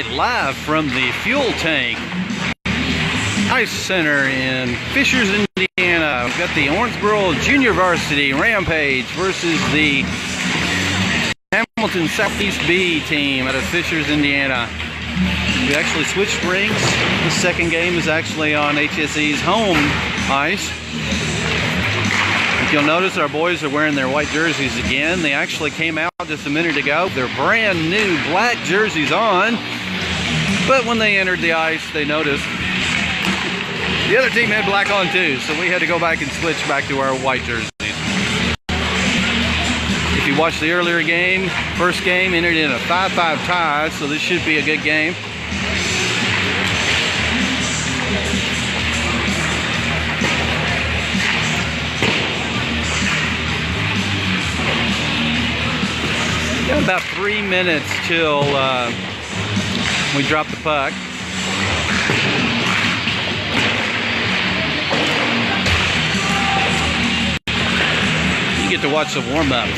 right, live from the fuel tank ice center in Fishers, Indiana. We've got the Owensboro Junior Varsity Rampage versus the Hamilton Southeast B team out of Fishers, Indiana. We actually switched rinks. The second game is actually on HSE's home ice. If you'll notice, our boys are wearing their white jerseys again. They actually came out just a minute ago. Their brand new black jerseys on. But when they entered the ice, they noticed the other team had black on too. So we had to go back and switch back to our white jerseys. If you watched the earlier game, first game entered in a 5-5 tie. So this should be a good game. Got about 3 minutes till we drop the puck. You get to watch the warm-ups.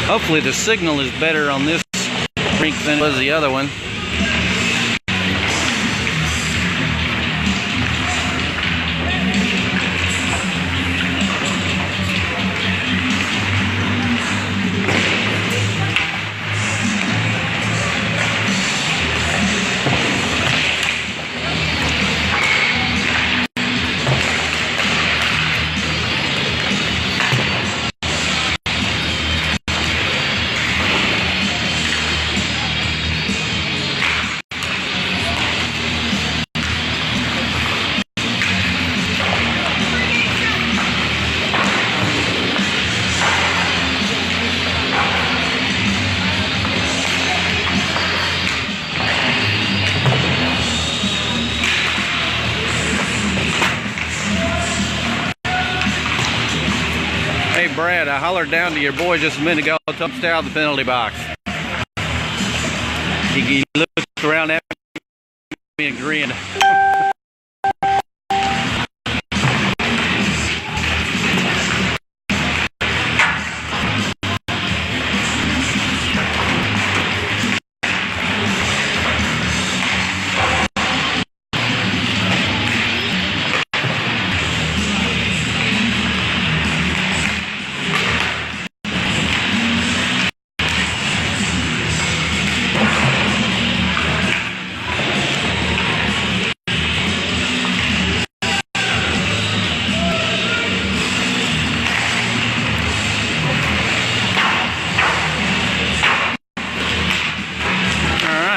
Hopefully the signal is better on this rink than it was the other one. Hey Brad, I hollered down to your boy just a minute ago, told him to stay out of the penalty box. He looked around at me and grinned.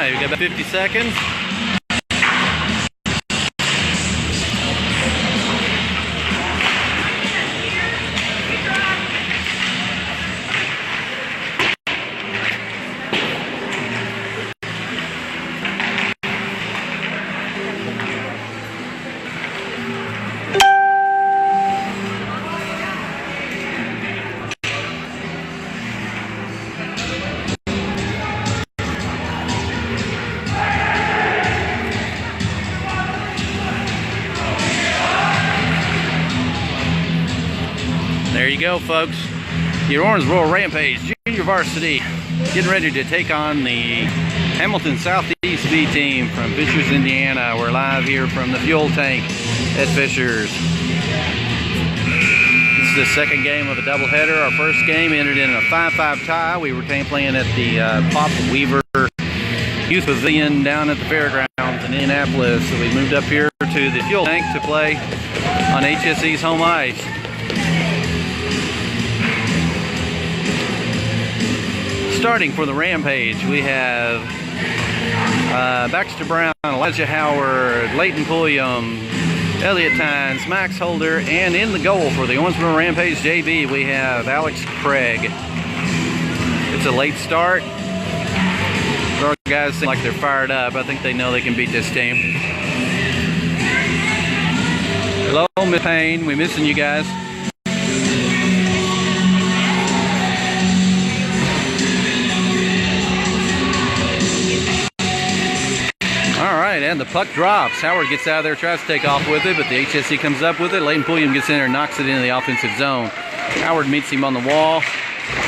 We got about 50 seconds. There you go, folks. Your Owensboro Rampage Junior Varsity getting ready to take on the Hamilton Southeast B team from Fishers, Indiana. We're live here from the fuel tank at Fishers. This is the second game of a doubleheader. Our first game ended in a 5-5 tie. We were playing at the Pop Weaver Youth Pavilion down at the fairgrounds in Indianapolis. So we moved up here to the fuel tank to play on HSE's home ice. Starting for the Rampage, we have Baxter Brown, Elijah Howard, Leighton Pulliam, Elliott Tynes, Max Holder, and in the goal for the Owensboro Rampage JV, we have Alex Craig. It's a late start. Our guys seem like they're fired up. I think they know they can beat this team. Hello, Miss Payne. We're missing you guys. All right, and the puck drops. Howard gets out of there, tries to take off with it, but the HSE comes up with it. Leighton Pulliam gets in there and knocks it into the offensive zone. Howard meets him on the wall.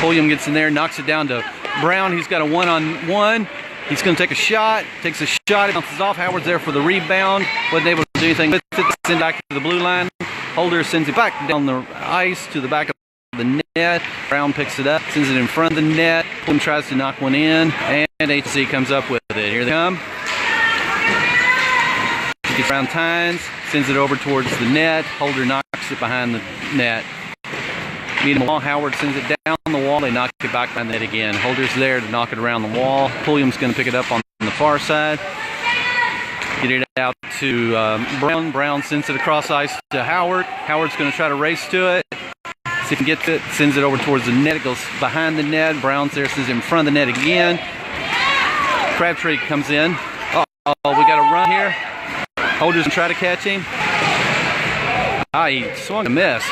Pulliam gets in there, knocks it down to Brown. He's got a one-on-one. He's going to take a shot. Takes a shot. It bounces off. Howard's there for the rebound. Wasn't able to do anything with it. Send back to the blue line. Holder sends it back down the ice to the back of the net. Brown picks it up, sends it in front of the net. Pulliam tries to knock one in, and HSE comes up with it. Here they come. He gets around Tynes, sends it over towards the net. Holder knocks it behind the net. Meet the wall. Howard sends it down the wall. They knock it back behind the net again. Holder's there to knock it around the wall. Pulliam's going to pick it up on the far side. Get it out to Brown. Brown sends it across ice to Howard. Howard's going to try to race to it. See if he gets it. Sends it over towards the net. It goes behind the net. Brown's there. Sends it in front of the net again. Crabtree comes in. Uh-oh, we got a run here. Holder's going to try to catch him. He swung a miss.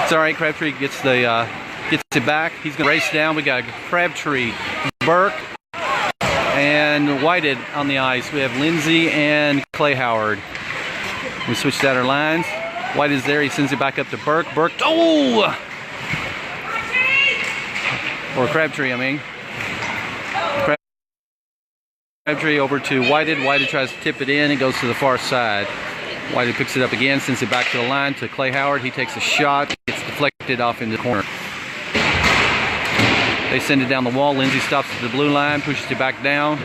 It's all right. Crabtree gets it back. He's going to race down. We got Crabtree, Burke, and Whited on the ice. We have Lindsay and Clay Howard. We switched out our lines. White is there. He sends it back up to Burke. Burke. Oh! Or Crabtree, I mean. Crabtree over to Whited. Whited tries to tip it in. It goes to the far side. Whited picks it up again, sends it back to the line to Clay Howard. He takes a shot. Gets deflected off into the corner. They send it down the wall. Lindsay stops at the blue line, pushes it back down.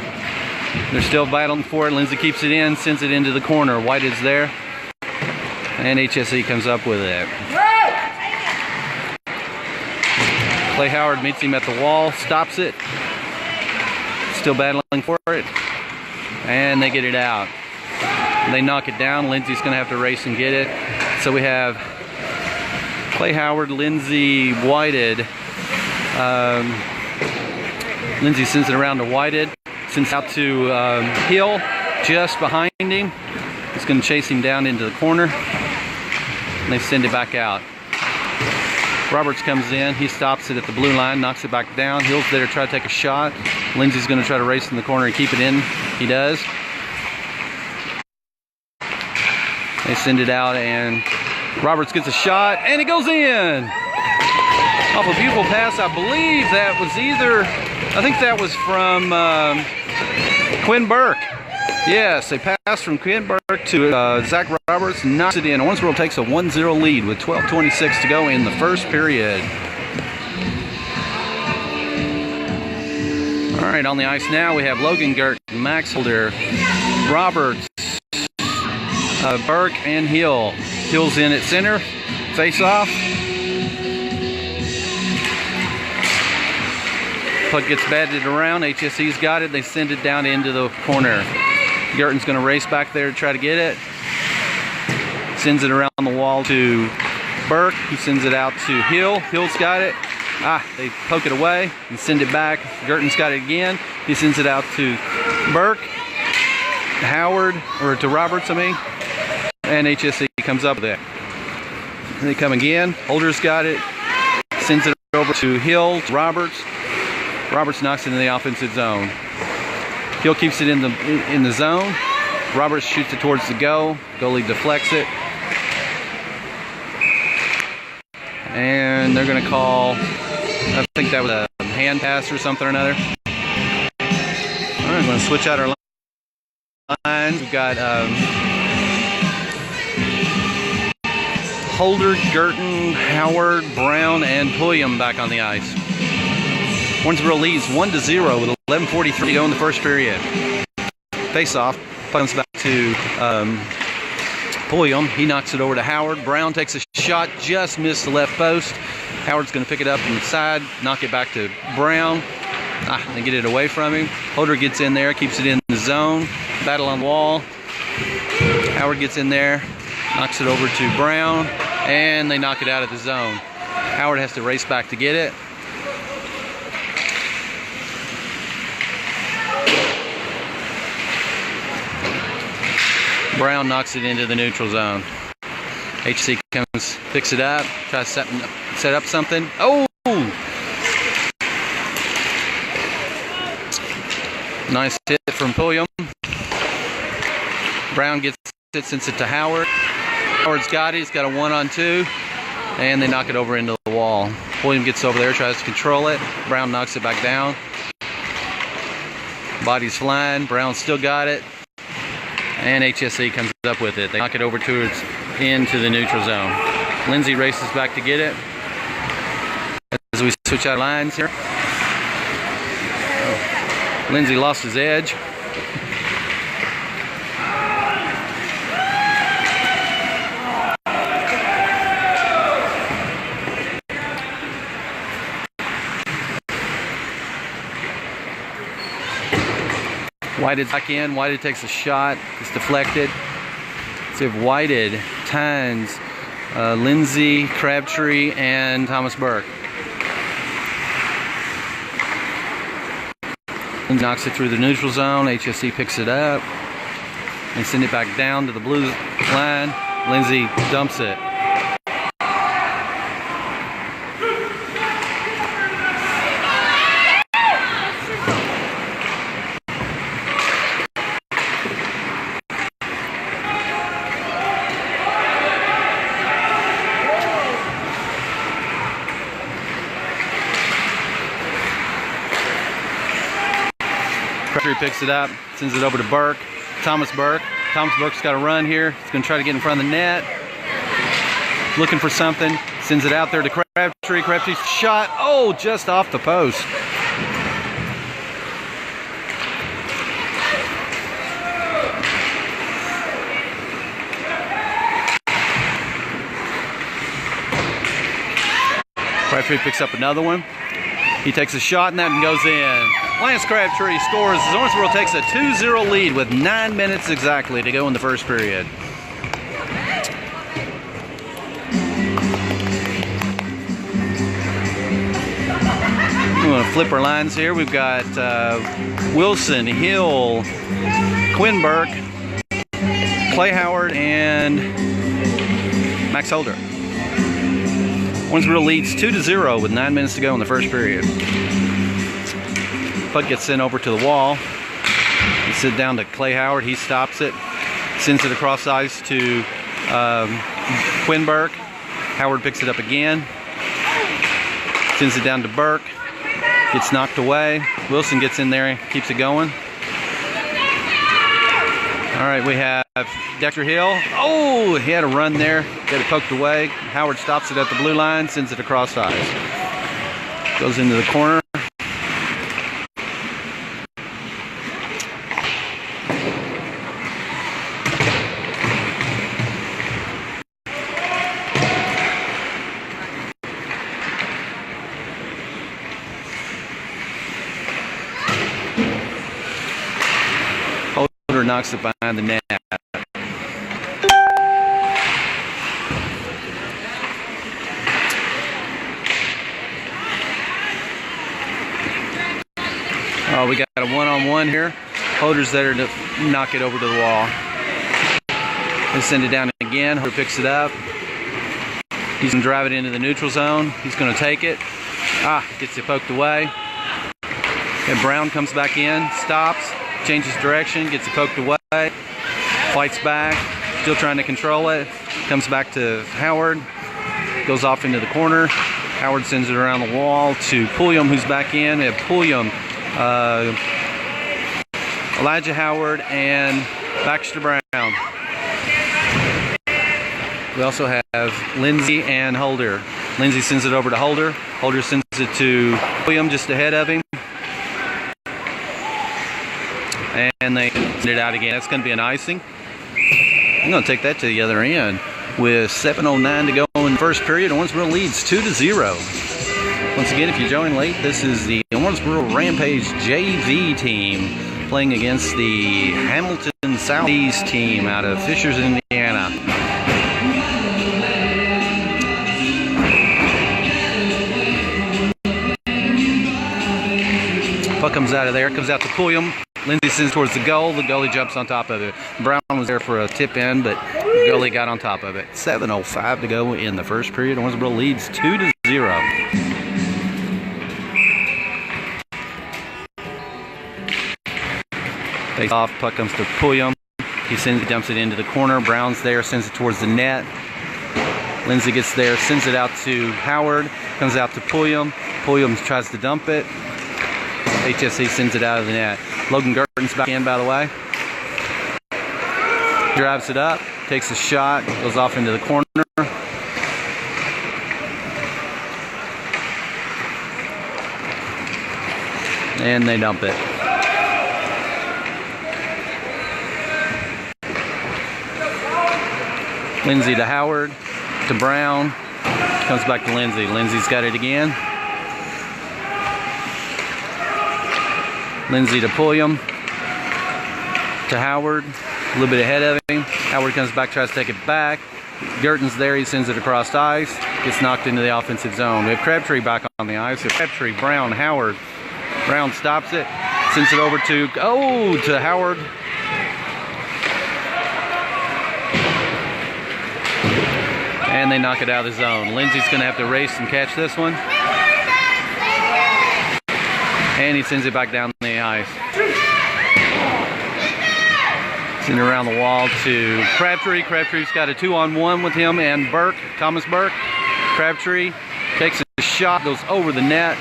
They're still battling for it. Lindsay keeps it in, sends it into the corner. White is there. And HSE comes up with it. Clay Howard meets him at the wall, stops it. Still battling for it. And they get it out. They knock it down. Lindsay's going to have to race and get it. So we have Clay Howard, Lindsay, Whited. Lindsay sends it around to Whited. Sends it out to Hill, just behind him. He's going to chase him down into the corner. And they send it back out. Roberts comes in. He stops it at the blue line, knocks it back down. Hill's there to try to take a shot. Lindsay's going to try to race in the corner and keep it in. He does. They send it out, and Roberts gets a shot, and it goes in. Off a beautiful pass. I believe that was I think that was from Quinn Burke. Yes, a pass from Quinn Burke to Zach Roberts, knocks it in. Owensboro takes a 1-0 lead with 12:26 to go in the first period. All right, on the ice now we have Logan Gert, Max Holder, Roberts, Burke, and Hill. Hill's in at center. Face off. Puck gets batted around. HSE's got it. They send it down into the corner. Gerton's going to race back there to try to get it. Sends it around the wall to Burke, who sends it out to Hill. Hill's got it. They poke it away and send it back. Gerton's got it again. He sends it out to Burke, Howard, or to Roberts, I mean. And HSE comes up with it. And they come again. Holder's got it. Sends it over to Hill, to Roberts. Roberts knocks it in the offensive zone. Hill keeps it in the zone. Roberts shoots it towards the goal. Goalie deflects it. And they're going to call, I think that was a hand pass or something or another. All right, I'm going to switch out our lines. We've got Holder, Gerton, Howard, Brown, and Pulliam back on the ice. Owensboro leads 1-0 with 11:43 to go in the first period. Face-off comes back to Pulliam. He knocks it over to Howard. Brown takes a shot, just missed the left post. Howard's going to pick it up inside, knock it back to Brown. They get it away from him. Holder gets in there, keeps it in the zone. Battle on the wall. Howard gets in there, knocks it over to Brown, and they knock it out of the zone. Howard has to race back to get it. Brown knocks it into the neutral zone. HC comes, picks it up, tries to set up something. Oh! Nice hit from Pulliam. Brown gets it, sends it to Howard. Howard's got it. He's got a 1-on-2. and they knock it over into the wall. Pulliam gets over there, tries to control it. Brown knocks it back down. Body's flying. Brown still got it. And HSE comes up with it. They knock it over into the neutral zone. Lindsay races back to get it. As we switch out lines here. Oh, Lindsay lost his edge. Whited back in. Whited takes a shot. It's deflected. So if Whited tines Lindsay, Crabtree, and Thomas Burke. Lindsay knocks it through the neutral zone. HSE picks it up and send it back down to the blue line. Lindsay dumps it. Crabtree picks it up, sends it over to Burke. Thomas Burke. Thomas Burke's got a run here. He's going to try to get in front of the net. Looking for something. Sends it out there to Crabtree. Crabtree's shot. Oh, just off the post. Crabtree picks up another one. He takes a shot and that one goes in. Lance Crabtree scores as Owensboro takes a 2-0 lead with 9 minutes exactly to go in the first period. We're going to flip our lines here. We've got Wilson, Hill, Quinn Burke, Clay Howard, and Max Holder. Owensboro leads 2-0 with 9 minutes to go in the first period. Puck gets sent over to the wall. It's sent down to Clay Howard. He stops it. Sends it across ice to Quinn Burke. Howard picks it up again. Sends it down to Burke. Gets knocked away. Wilson gets in there, keeps it going. All right, we have Dexter Hill. Oh, he had a run there. Got it poked away. Howard stops it at the blue line, sends it across ice. Goes into the corner. Holder knocks it behind the net. Oh, we got a one-on-one here. Holder's there to knock it over to the wall. They send it down again. Holder picks it up. He's going to drive it into the neutral zone. He's going to take it. Gets it poked away. And Brown comes back in, stops, changes direction, gets it poked away, fights back, still trying to control it. Comes back to Howard, goes off into the corner. Howard sends it around the wall to Pulliam, who's back in. We have Pulliam, Elijah Howard, and Baxter Brown. We also have Lindsay and Holder. Lindsay sends it over to Holder. Holder sends it to Pulliam just ahead of him. And they send it out again. That's going to be an icing. I'm going to take that to the other end. With 7:09 to go in the first period, Owensboro leads 2-0. Once again, if you join late, this is the Owensboro Rampage JV team playing against the Hamilton Southeast team out of Fishers, Indiana. Puck comes out of there, comes out to Pulliam. Lindsay sends towards the goal. The goalie jumps on top of it. Brown was there for a tip in, but the goalie got on top of it. 7:05 to go in the first period. Owensboro leads 2-0. Face off, puck comes to Pulliam. He dumps it into the corner. Brown's there, sends it towards the net. Lindsay gets there, sends it out to Howard, comes out to Pulliam. Pulliam tries to dump it. HSE sends it out of the net. Logan Gerton's back in, by the way. Drives it up, takes a shot, goes off into the corner. And they dump it. Lindsay to Howard, to Brown, comes back to Lindsay. Lindsay's got it again. Lindsay to Pulliam, to Howard, a little bit ahead of him. Howard comes back, tries to take it back. Gerton's there, he sends it across ice, gets knocked into the offensive zone. We have Crabtree back on the ice. Crabtree, Brown, Howard. Brown stops it, sends it over to Howard. And they knock it out of the zone. Lindsay's going to have to race and catch this one. And he sends it back down the ice. Send it around the wall to Crabtree. Crabtree's got a 2-on-1 with him and Burke, Thomas Burke. Crabtree takes a shot, goes over the net,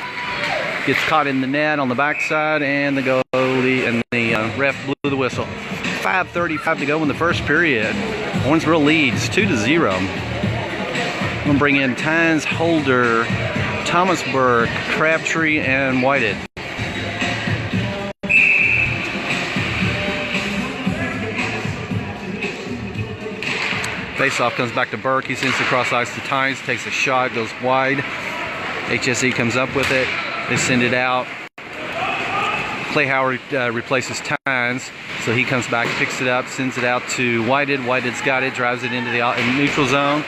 gets caught in the net on the backside, and the goalie and the ref blew the whistle. 5:35 to go in the first period. Owensboro leads 2-0. I'm going to bring in Tynes, Holder, Thomas Burke, Crabtree, and Whited. Face-off comes back to Burke. He sends it across ice to Tynes, takes a shot, goes wide. HSE comes up with it. They send it out. Clay Howard replaces Tynes, so he comes back, picks it up, sends it out to Whited. Whited's got it, drives it into the neutral zone.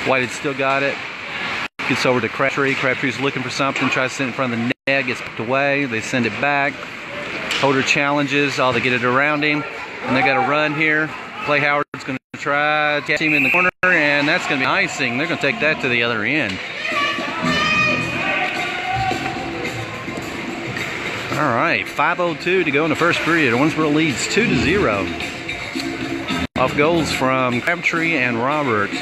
Whited still got it. Gets over to Crabtree. Crabtree's looking for something, tries to send it in front of the net, gets put away. They send it back. Holder challenges. They get it around him. And they got a run here. Clay Howard's going to try to catch him in the corner, and that's going to be icing. They're going to take that to the other end. All right, 5:02 to go in the first period. Owensboro leads 2-0. Off goals from Crabtree and Roberts.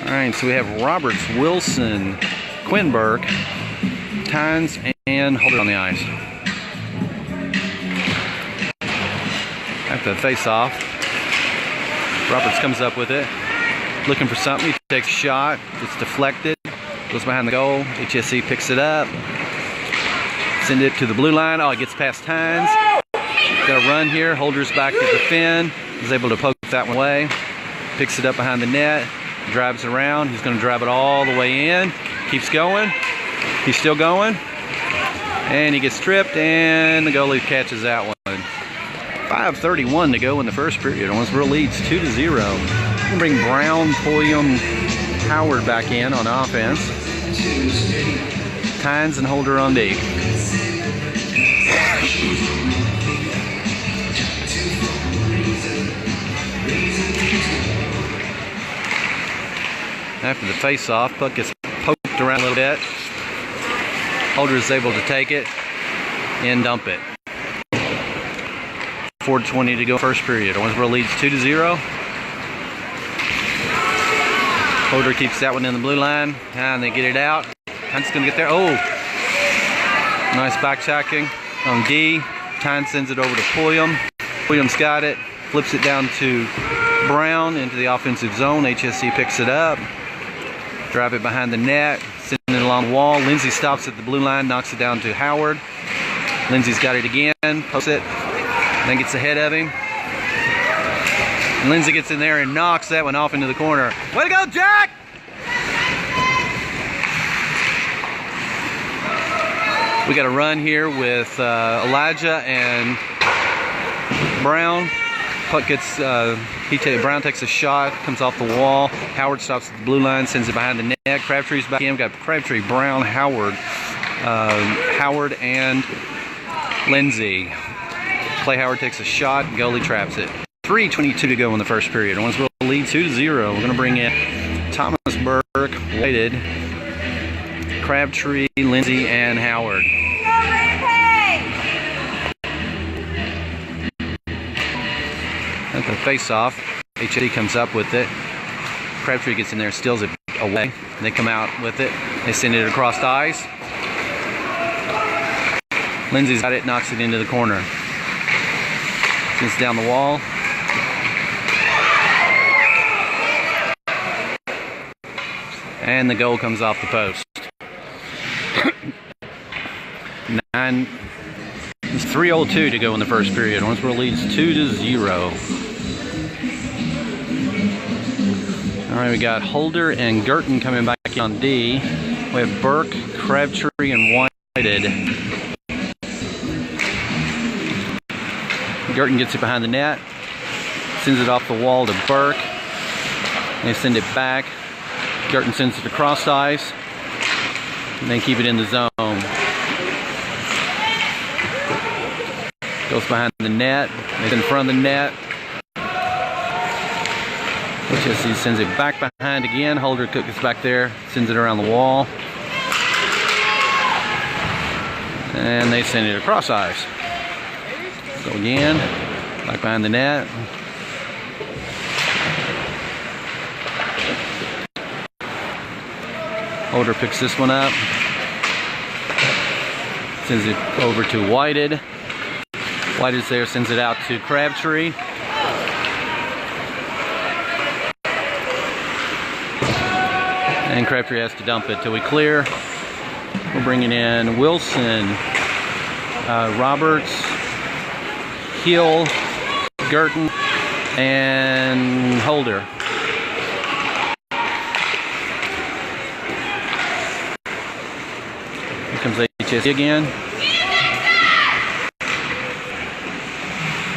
All right, so we have Roberts, Wilson, Quinn Burke, Tynes, and Holder on the ice. After the face-off, Roberts comes up with it, looking for something. He takes a shot, it's deflected, goes behind the goal. HSE picks it up, send it to the blue line. It gets past Tynes. Got a run here. Holder's back to defend. Is able to poke that one away. Picks it up behind the net, drives it around. He's going to drive it all the way in. Keeps going. He's still going. And he gets tripped, and the goalie catches that one. 5:31 to go in the first period. Owensboro leads 2-0. We're going to bring Brown, Pulliam, Howard back in on offense. Tynes and Holder on D. After the face-off, puck gets poked around a little bit. Holder is able to take it and dump it. 4:20 to go first period. Owensboro leads 2-0. Holder keeps that one in the blue line, and they get it out. Tynes going to get there. Nice back-checking on D. Tynes sends it over to Pulliam. Pulliam's got it, flips it down to Brown into the offensive zone. HSE picks it up, drive it behind the net, send it along the wall. Lindsay stops at the blue line, knocks it down to Howard. Lindsay's got it again, posts it, then gets ahead of him. And Lindsay gets in there and knocks that one off into the corner. Way to go, Jack! We got a run here with Elijah and Brown. Puck gets, Brown takes a shot, comes off the wall. Howard stops at the blue line, sends it behind the net. Crabtree's back in. Got Crabtree, Brown, Howard, Howard, and Lindsay. Clay Howard takes a shot, goalie traps it. 3:22 to go in the first period. Owensboro lead 2-0. We're going to bring in Thomas Burke, Whited, Crabtree, Lindsay, and Howard. The face-off. HSE comes up with it. Crabtree gets in there, steals it away. They come out with it. They send it across the ice. Lindsay's got it, knocks it into the corner. Sends it down the wall. And the goal comes off the post. It's 3:02 to go in the first period. Owensboro leads 2-0. All right, we got Holder and Girton coming back on D. We have Burke, Crabtree, and Whited. Girton gets it behind the net, sends it off the wall to Burke. They send it back. Girton sends it across the ice, and they keep it in the zone. Goes behind the net. It's in front of the net. HSE sends it back behind again. Holder Cook is back there, sends it around the wall. And they send it across ice. Go again, back behind the net. Holder picks this one up. Sends it over to Whited. Whited's there, sends it out to Crabtree. And Crabtree has to dump it till we clear. We're bringing in Wilson, Roberts, Hill, Girton, and Holder. Here comes HSE again.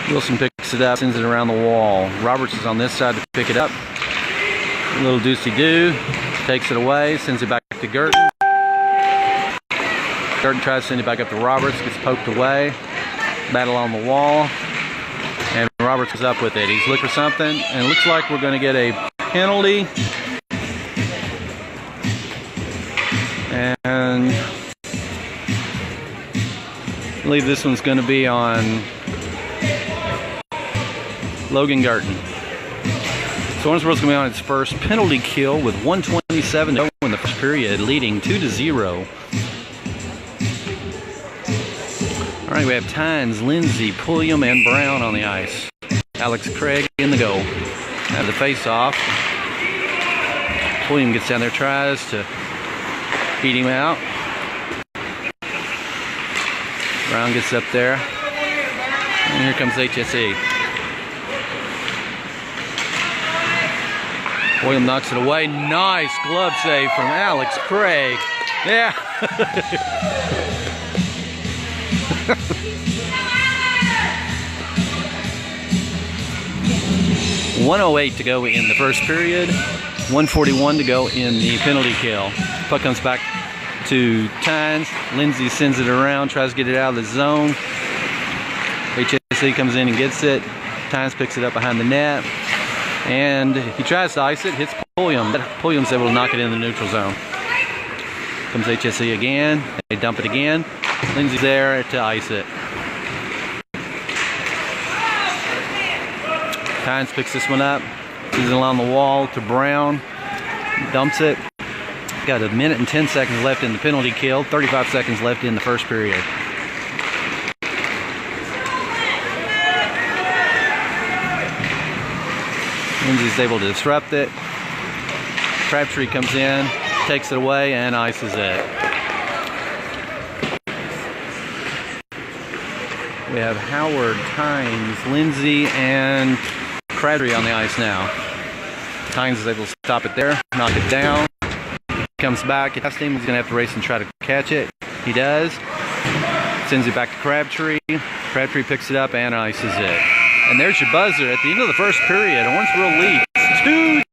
Wilson picks it up, sends it around the wall. Roberts is on this side to pick it up. A little doosey-doo. Takes it away, sends it back to Girton. Girton tries to send it back up to Roberts, gets poked away. Battle on the wall. And Roberts is up with it. He's looking for something, and it looks like we're going to get a penalty. And I believe this one's going to be on Logan Girton. So Owensboro's going to be on its first penalty kill with 1:27 to go in the first period, leading 2-0. All right, we have Tynes, Lindsay, Pulliam, and Brown on the ice. Alex Craig in the goal. Now the face-off. Pulliam gets down there, tries to beat him out. Brown gets up there. And here comes HSE. William knocks it away. Nice glove save from Alex Craig. Yeah. 1:08 to go in the first period. 1:41 to go in the penalty kill. Puck comes back to Tynes. Lindsay sends it around, tries to get it out of the zone. HSE comes in and gets it. Tynes picks it up behind the net. And he tries to ice it, hits Pulliam. Pulliam's able to knock it in the neutral zone. Comes HSE again. They dump it again. Lindsay's there to ice it. Tynes picks this one up. Sends it along the wall to Brown. Dumps it. Got 1 minute and 10 seconds left in the penalty kill. 35 seconds left in the first period. Lindsay's able to disrupt it. Crabtree comes in, takes it away, and ices it. We have Howard, Tynes, Lindsay, and Crabtree on the ice now. Tynes is able to stop it there, knock it down. Comes back, he's going to have to race and try to catch it. He does. Sends it back to Crabtree. Crabtree picks it up and ices it. And there's your buzzer at the end of the first period. Owensboro leads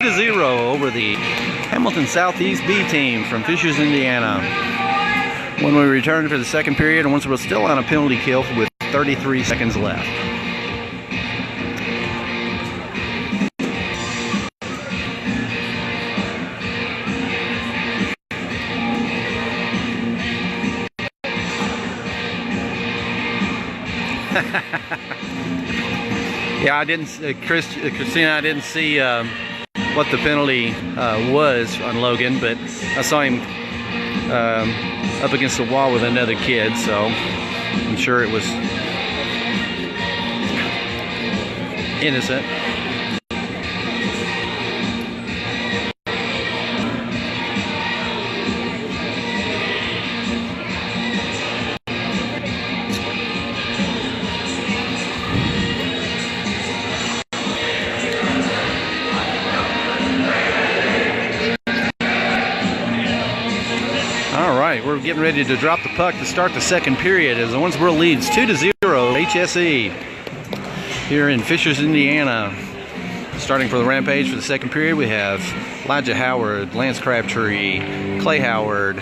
2-0 over the Hamilton Southeast B team from Fishers, Indiana. When we return for the second period, Owensboro still on a penalty kill with 33 seconds left. Yeah, I didn't, Christina, I didn't see what the penalty was on Logan, but I saw him up against the wall with another kid, so I'm sure it was innocent. All right, we're getting ready to drop the puck to start the second period as Owensboro leads 2-0 HSE here in Fishers, Indiana. Starting for the Rampage for the second period, we have Elijah Howard, Lance Crabtree, Clay Howard,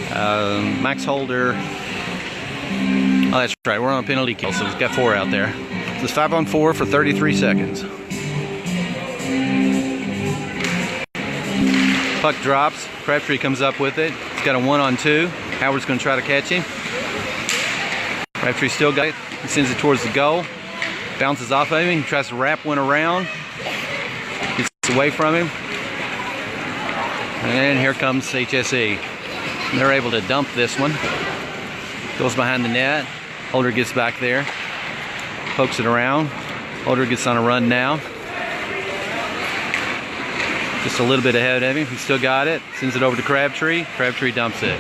Max Holder. Oh, that's right, we're on a penalty kill, so we've got 4 out there. So it's 5-on-4 for 33 seconds. Puck drops, Crabtree comes up with it. He's got a 1-on-2. Howard's going to try to catch him. Crabtree still got it. He sends it towards the goal. Bounces off of him. He tries to wrap one around. Gets away from him. And here comes HSE. And they're able to dump this one. Goes behind the net. Holder gets back there. Pokes it around. Holder gets on a run now. Just a little bit ahead of him. He still got it. Sends it over to Crabtree. Crabtree dumps it.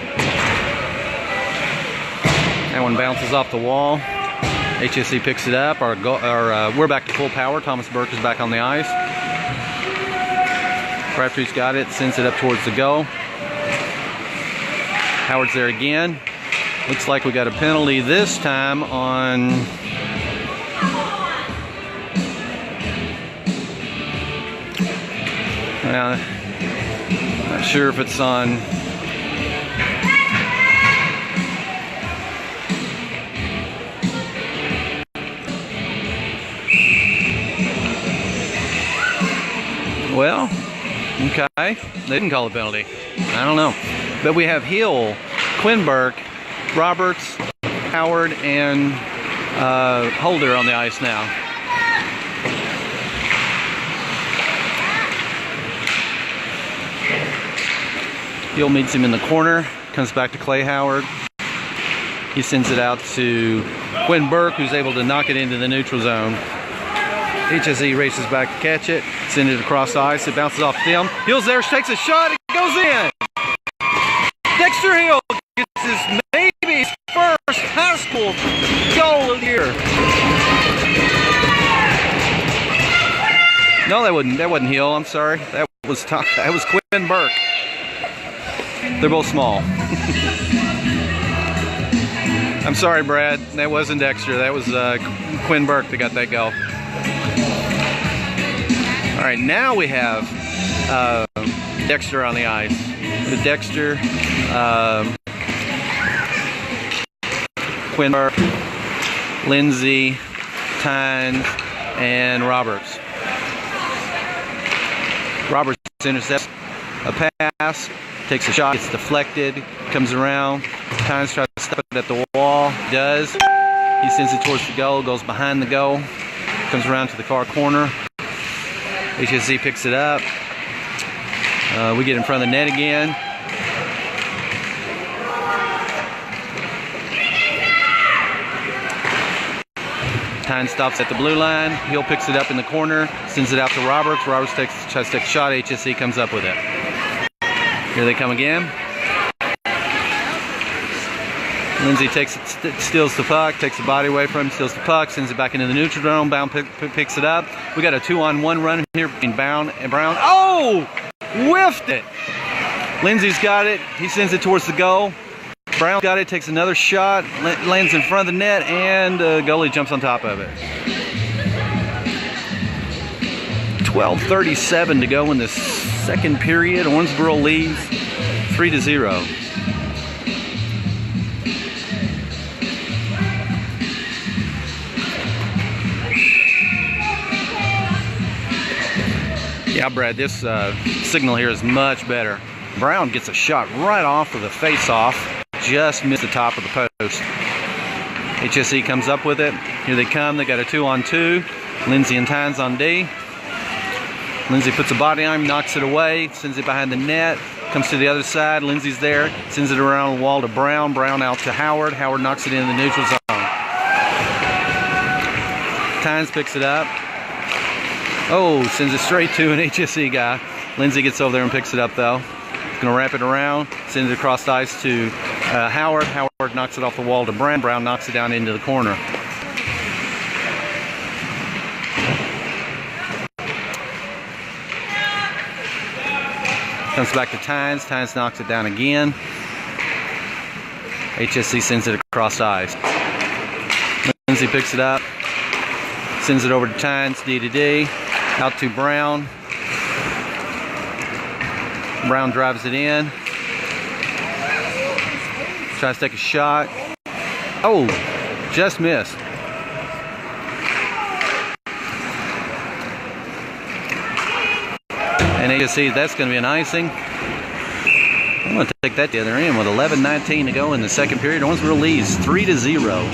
That one bounces off the wall. HSE picks it up. We're back to full power. Thomas Burke is back on the ice. Crabtree's got it. Sends it up towards the goal. Howard's there again. Looks like we got a penalty this time on... not sure if it's on well, okay, they didn't call a penalty. I don't know, but we have Hill, Quinn Burke, Roberts, Howard, and Holder on the ice now. Hill meets him in the corner, comes back to Clay Howard. He sends it out to Quinn Burke, who's able to knock it into the neutral zone. HSE races back to catch it, send it across the ice. It bounces off Tim. Hill's there, takes a shot, it goes in. Dexter Hill gets his maybe his first high school goal of the year. No, that wasn't Hill. I'm sorry. That was Quinn Burke. They're both small. I'm sorry, Brad. That wasn't Dexter. That was Quinn Burke that got that goal. All right, now we have Dexter on the ice. With Dexter, Quinn Burke, Lindsay, Tynes, and Roberts. Roberts intercepts a pass. Takes a shot, gets deflected, comes around, Tynes tries to stop it at the wall, does. He sends it towards the goal, goes behind the goal, comes around to the far corner. HSE picks it up. We get in front of the net again. Tynes stops at the blue line. Hill picks it up in the corner, sends it out to Roberts. Roberts tries to take a shot. HSE comes up with it. Here they come again. Lindsay steals the puck, takes the body away from him, steals the puck, sends it back into the neutral zone. Bound picks it up. We got a 2-on-1 run here between Bound and Brown. Oh! Whiffed it! Lindsay's got it. He sends it towards the goal. Brown got it, takes another shot, lands in front of the net, and the goalie jumps on top of it. 12:37 to go in this second period. Owensboro leads 3-0. Yeah, Brad, this signal here is much better. Brown gets a shot right off of the face-off. Just missed the top of the post. HSE comes up with it. Here they come. They got a 2-on-2. Lindsay and Tynes on D. Lindsay puts a body on him, knocks it away, sends it behind the net, comes to the other side. Lindsay's there, sends it around the wall to Brown. Brown out to Howard. Howard knocks it in the neutral zone. Tynes picks it up. Oh, sends it straight to an HSE guy. Lindsay gets over there and picks it up though. He's gonna wrap it around, send it across the ice to Howard. Howard knocks it off the wall to Brown. Brown knocks it down into the corner. Comes back to Tynes. Tynes knocks it down again. HSE sends it across the ice. Lindsay picks it up. Sends it over to Tynes, D to D. Out to Brown. Brown drives it in. Tries to take a shot. Oh, just missed. And HSE, that's going to be an icing. I'm going to take that the other end with 11:19 to go in the second period. Owensboro leads 3-0.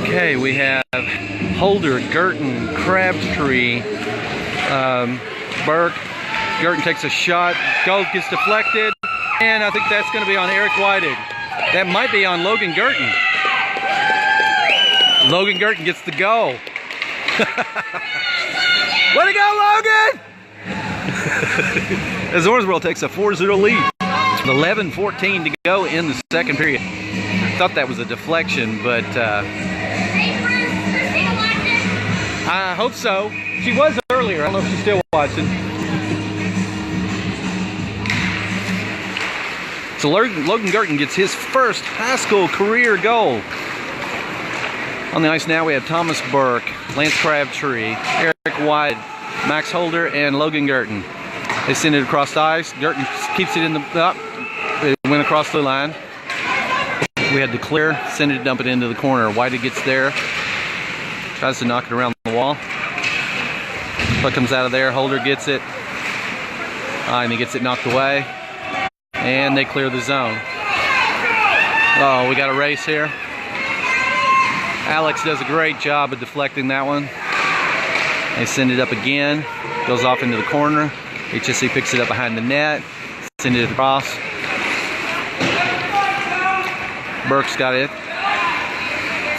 Okay, we have Holder, Girton, Crabtree, Burke. Girton takes a shot, goal gets deflected, and I think that's going to be on Eric Whited. That might be on Logan Girton. Logan Girton gets the goal. Way to go, Logan! As Owensboro takes a 4-0 lead. 11:14 to go in the second period. I thought that was a deflection, but I hope so. She was earlier. I don't know if she's still watching. So Logan Girton gets his first high school career goal. On the ice now we have Thomas Burke, Lance Crabtree, Eric White, Max Holder, and Logan Girton. They send it across the ice. Girton keeps it in the up. It went across the line. We had to clear, send it, dump it into the corner. Whitey gets there, tries to knock it around the wall. Puck comes out of there. Holder gets it, and he gets it knocked away. And they clear the zone. Oh, we got a race here. Alex does a great job of deflecting that one. They send it up again. Goes off into the corner. HSE picks it up behind the net. Send it across. Burke's got it.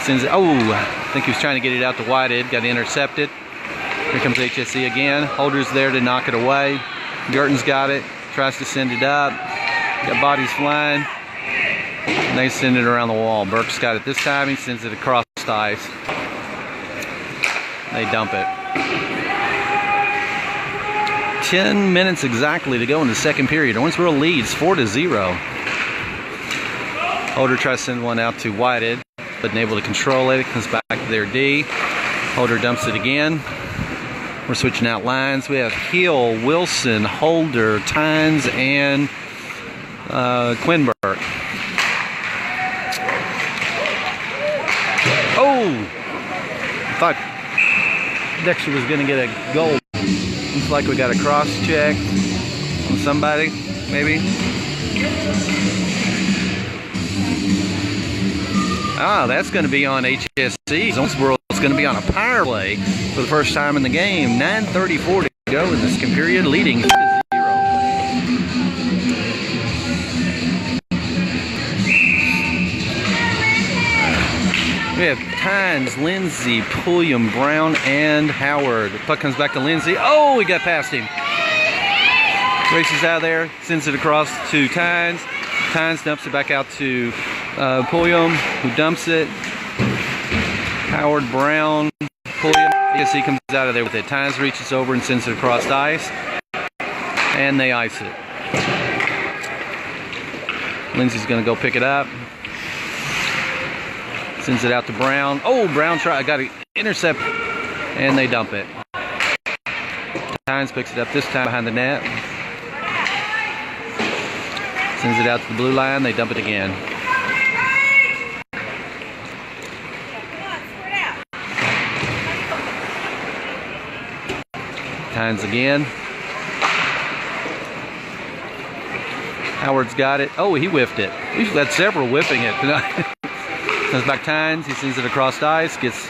Sends it. Oh, I think he was trying to get it out to Whitehead. Got intercepted. Here comes HSE again. Holder's there to knock it away. Girton's got it. Tries to send it up. Got bodies flying. And they send it around the wall. Burke's got it this time. He sends it across the ice. They dump it. 10 minutes exactly to go in the second period. Owensboro leads 4-0. Holder tries to send one out to Whitehead, but unable to control it. It comes back to their D. Holder dumps it again. We're switching out lines. We have Hill, Wilson, Holder, Tynes, and Quinburg. Oh! Thought Dexter was going to get a goal. Looks like we got a cross check on somebody, maybe. Ah, that's going to be on HSE. Owensboro is going to be on a power play for the first time in the game. 9:34 to go in the second period, leading 3-0. We have Tynes, Lindsay, Pulliam, Brown, and Howard. The puck comes back to Lindsay. Oh, we got past him. Races out of there, sends it across to Tynes. Tynes dumps it back out to Pulliam, who dumps it. Howard, Brown, Pulliam. Yes, he comes out of there with it. Tynes reaches over and sends it across the ice. And they ice it. Lindsay's going to go pick it up. Sends it out to Brown. Oh, Brown got an intercept, and they dump it. Tynes picks it up this time behind the net. Sends it out to the blue line. They dump it again. Tynes again. Howard's got it. Oh, he whiffed it. We've got several whipping it tonight. Comes back Tynes. He sends it across ice. Gets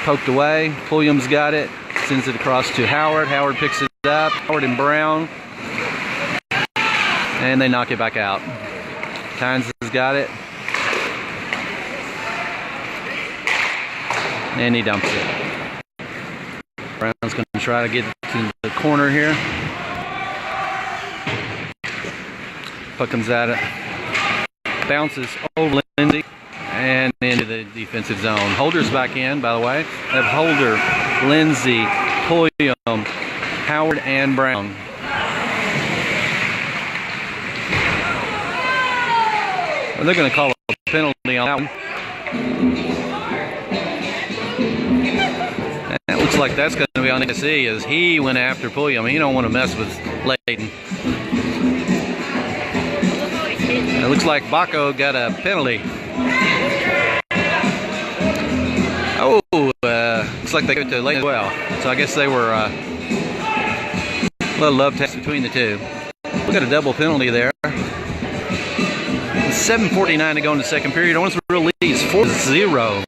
poked away. Pulliam's got it. Sends it across to Howard. Howard picks it up. Howard and Brown. And they knock it back out. Tynes has got it. And he dumps it. Brown's going to try to get to the corner here. Puck comes at it. Bounces over Lindsay and into the defensive zone. Holder's back in, by the way. They have Holder, Lindsay, Pulliam, Howard, and Brown. Well, they're going to call a penalty on that one. And it looks like that's going to be on HSE as he went after Pulliam. He don't want to mess with Layton. And it looks like Baco got a penalty. Oh, looks like they gave it to Layton as well. So I guess they were a little love test between the two. We got a double penalty there. 7:49 to go in the second period. Owensboro leads 4-0.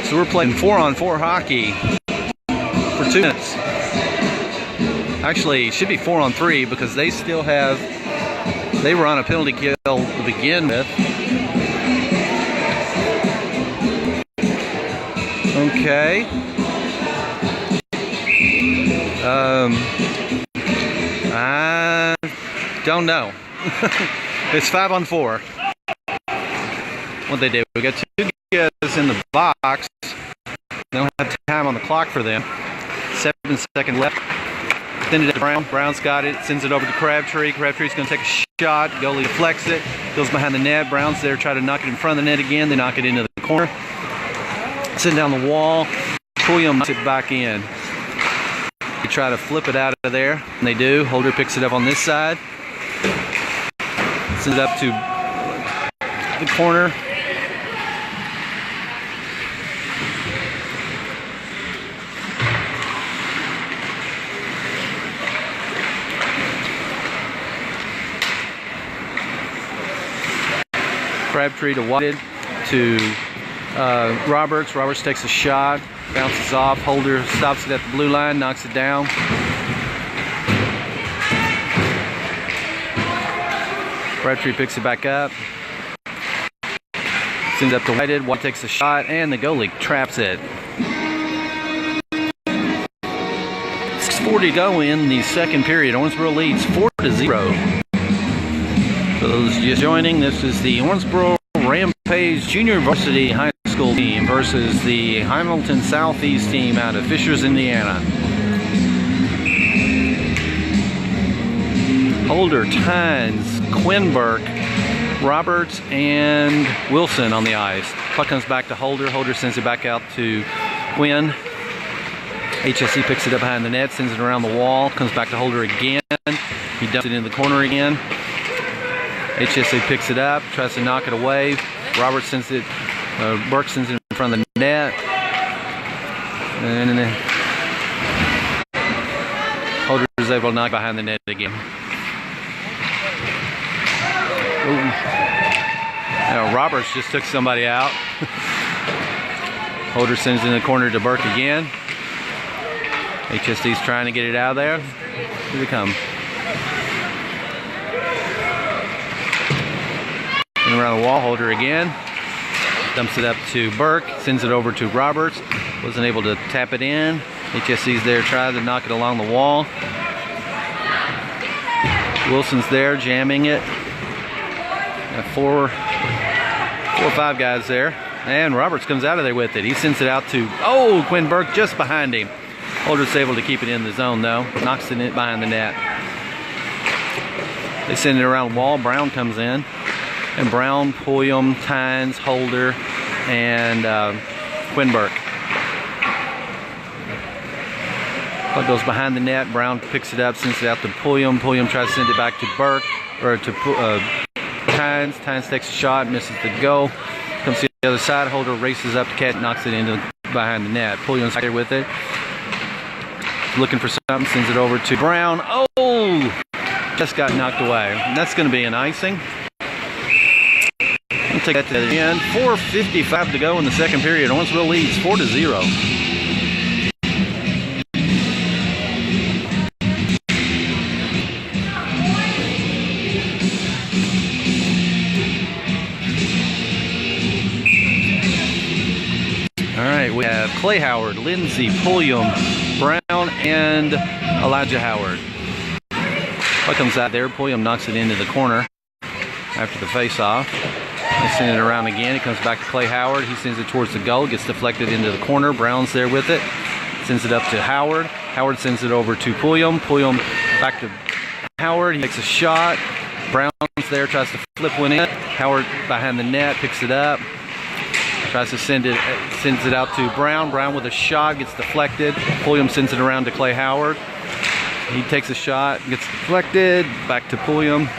So we're playing 4-on-4 hockey for 2 minutes. Actually, it should be 4-on-3 because they still have. They were on a penalty kill to begin with. Okay. I don't know. It's 5-on-4. What they did, we got 2 guys in the box. They don't have time on the clock for them. 7 seconds left. Send it to Brown. Brown's got it. Sends it over to Crabtree. Crabtree's going to take a shot. Goalie deflects it. Goes behind the net. Brown's there. Try to knock it in front of the net again. They knock it into the corner. Send down the wall. Pulliam knocks it back in. They try to flip it out of there. And they do. Holder picks it up on this side. Sends it up to the corner. Crabtree to Whited to Roberts. Roberts takes a shot, bounces off. Holder stops it at the blue line, knocks it down. Crabtree picks it back up. Sends it up to Whited. White takes a shot, and the goalie traps it. 6:40 to go in the second period. Owensboro leads 4-0. For those just joining, this is the Owensboro Rampage Junior Varsity High School team versus the Hamilton Southeast team out of Fishers, Indiana. Holder, Tynes, Quinberg, Roberts, and Wilson on the ice. Puck comes back to Holder. Holder sends it back out to Quinn. HSE picks it up behind the net, sends it around the wall, comes back to Holder again. He dumps it in the corner again. HSE picks it up, tries to knock it away. Roberts sends it, Burke sends it in front of the net. And then Holder is able to knock behind the net again. Now Roberts just took somebody out. Holder sends it in the corner to Burke again. HSE's trying to get it out of there. Here they come. And around the wall, Holder again. Dumps it up to Burke. Sends it over to Roberts. Wasn't able to tap it in. HSE's there, trying to knock it along the wall. Wilson's there, jamming it. Got four or five guys there. And Roberts comes out of there with it. He sends it out to, oh, Quinn Burke just behind him. Holder's able to keep it in the zone, though. Knocks it in behind the net. They send it around the wall. Brown comes in. And Brown, Pulliam, Tynes, Holder, and Quinn Burke. Puck goes behind the net. Brown picks it up, sends it out to Pulliam. Pulliam tries to send it back to Burke, or to Tynes. Tynes takes a shot, misses the goal. Comes to the other side. Holder races up to catch, knocks it into behind the net. Pulliam's there with it. Looking for something, sends it over to Brown. Oh! Just got knocked away. That's going to be an icing. We'll take that to the end. 4:55 to go in the second period. Owensboro leads 4-0. All right, we have Clay Howard, Lindsay, Pulliam, Brown, and Elijah Howard. Puck comes out there. Pulliam knocks it into the corner after the face-off. They send it around again. It comes back to Clay Howard. He sends it towards the goal. Gets deflected into the corner. Brown's there with it. Sends it up to Howard. Howard sends it over to Pulliam. Pulliam back to Howard. He takes a shot. Brown's there. Tries to flip one in. Howard behind the net. Picks it up. Tries to sends it out to Brown. Brown with a shot. Gets deflected. Pulliam sends it around to Clay Howard. He takes a shot, gets deflected, back to Pulliam.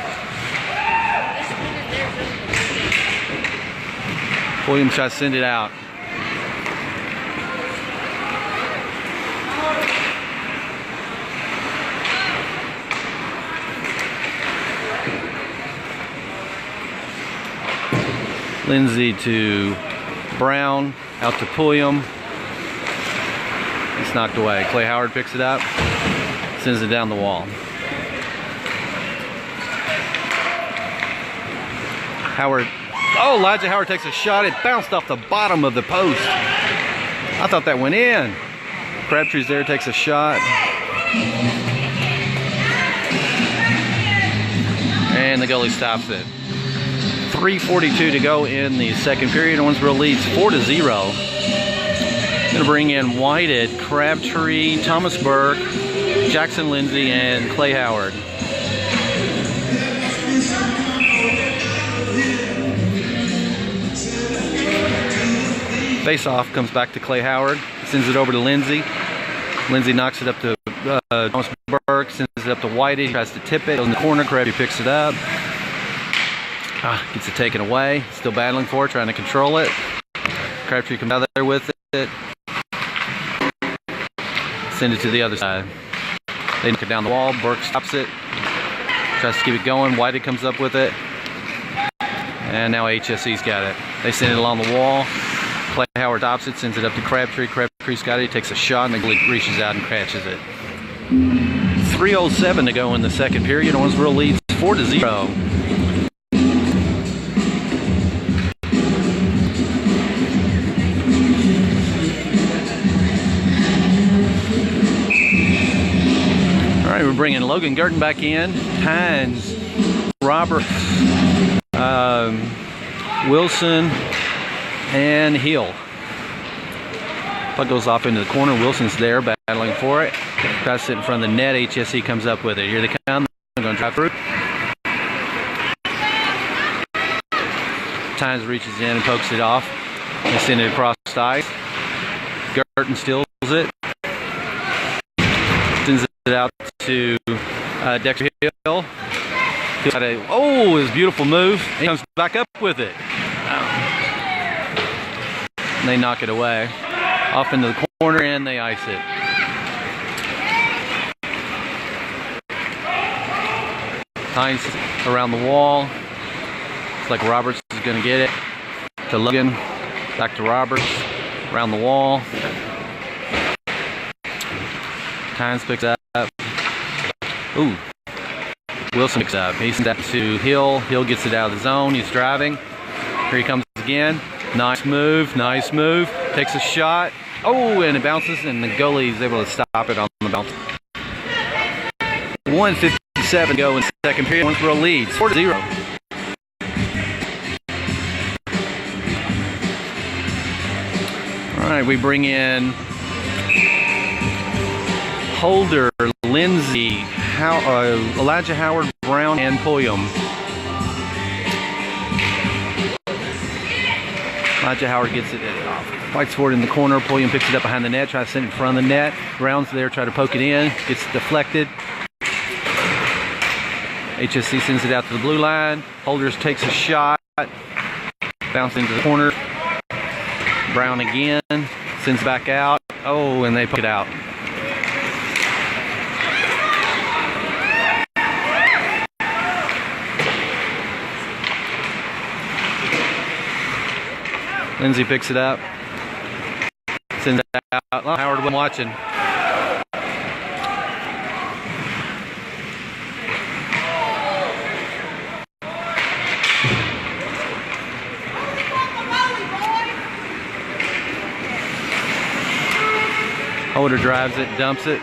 Pulliam tries to send it out. Lindsay to Brown, out to Pulliam. It's knocked away. Clay Howard picks it up. Sends it down the wall. Howard. Oh, Elijah Howard takes a shot. It bounced off the bottom of the post. I thought that went in. Crabtree's there, takes a shot. And the goalie stops it. 3:42 to go in the second period. Owensboro leads 4-0. Going to bring in Whited, Crabtree, Thomas Burke, Jackson Lindsay, and Clay Howard. Face-off comes back to Clay Howard. Sends it over to Lindsay. Lindsay knocks it up to Thomas Burke. Sends it up to Whitey. Tries to tip it in the corner. Crabtree picks it up. Gets it taken away. Still battling for it, trying to control it. Crabtree comes out there with it. Send it to the other side. They knock it down the wall. Burke stops it. Tries to keep it going. Whitey comes up with it. And now HSE's got it. They send it along the wall. Clay Howard stops it. Sends it up to Crabtree. Crabtree's got it. He takes a shot and the reaches out and catches it. 3:07 to go in the second period. Owensboro leads 4-0. We're bringing Logan Gurton back in. Hines, Roberts, Wilson, and Hill. Puck goes off into the corner. Wilson's there battling for it. Tries to sit in front of the net. HSE comes up with it. Here they come. They're going to drive through. Hines reaches in and pokes it off. They send it across the ice. Gurton steals it. Sends it out to Dexter Hill. Oh, his beautiful move. He comes back up with it. They knock it away. Off into the corner and they ice it. Hines around the wall. Looks like Roberts is going to get it. To Logan. Back to Roberts. Around the wall. Hines picks up. Ooh. Wilson picks up. He sends that to Hill. Hill gets it out of the zone. He's driving. Here he comes again. Nice move. Nice move. Takes a shot. Oh, and it bounces, and the goalie is able to stop it on the bounce. 1:57 to go in the second period. Owensboro leads 4-0. All right, we bring in Holder, Lindsay, Elijah Howard, Brown, and Pulliam. Elijah Howard gets it off. Fights for it in the corner. Pulliam picks it up behind the net. Tries to send it in front of the net. Brown's there. Try to poke it in. Gets deflected. HSE sends it out to the blue line. Holders takes a shot. Bounce into the corner. Brown again. Sends Sends back out. Oh, and they poke it out. Lindsay picks it up. Sends it out. Oh, Howard wasn't watching. Holder drives it, dumps it.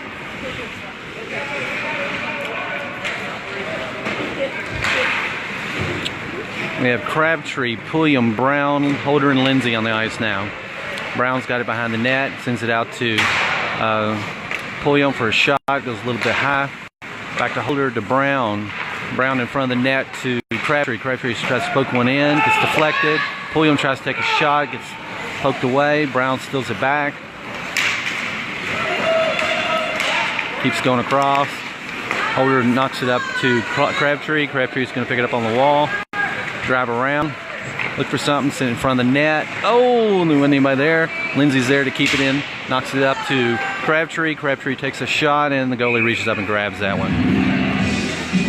We have Crabtree, Pulliam, Brown, Holder, and Lindsay on the ice now. Brown's got it behind the net, sends it out to Pulliam for a shot, goes a little bit high. Back to Holder to Brown. Brown in front of the net to Crabtree. Crabtree tries to poke one in, gets deflected. Pulliam tries to take a shot, gets poked away. Brown steals it back. Keeps going across. Holder knocks it up to Crabtree. Crabtree's going to pick it up on the wall. Drive around. Look for something. Sit in front of the net. Oh, there wasn't anybody there. Lindsay's there to keep it in. Knocks it up to Crabtree. Crabtree takes a shot, and the goalie reaches up and grabs that one.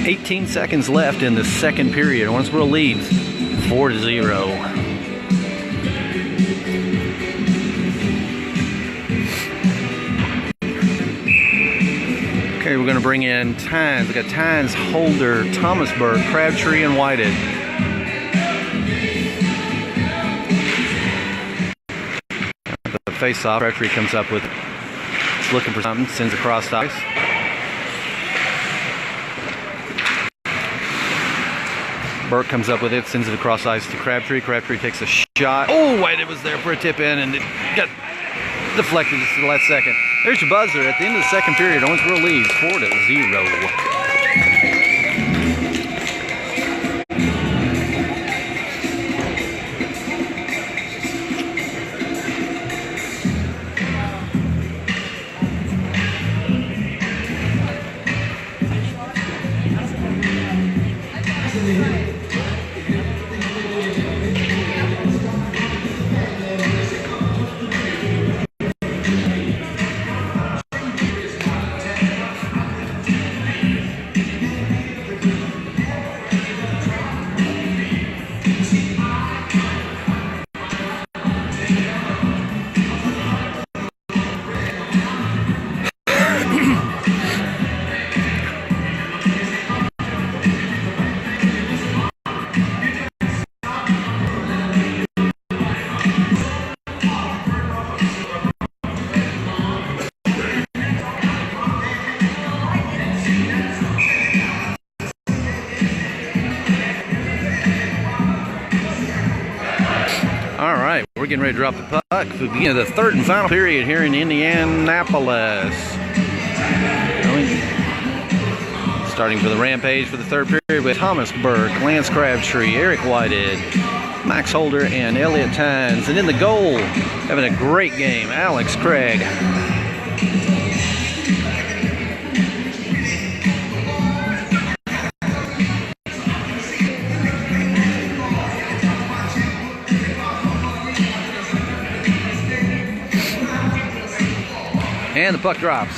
18 seconds left in the second period. Owensboro leads 4-0. Okay, we're going to bring in Tynes. We got Tynes, Holder, Thomasburg, Crabtree, and Whited. The face-off, Crabtree comes up with it. It's looking for something, sends across the ice. Burke comes up with it, sends it across the ice to Crabtree. Crabtree takes a shot. Oh, Whited was there for a tip in, and it got deflected just at the last second. There's your buzzer at the end of the second period. Owensboro leads 4-0. We're getting ready to drop the puck for the beginning of the third and final period here in Indianapolis. Starting for the Rampage for the third period with Thomas Burke, Lance Crabtree, Eric Whited, Max Holder, and Elliot Tynes. And in the goal, having a great game, Alex Craig. And the puck drops.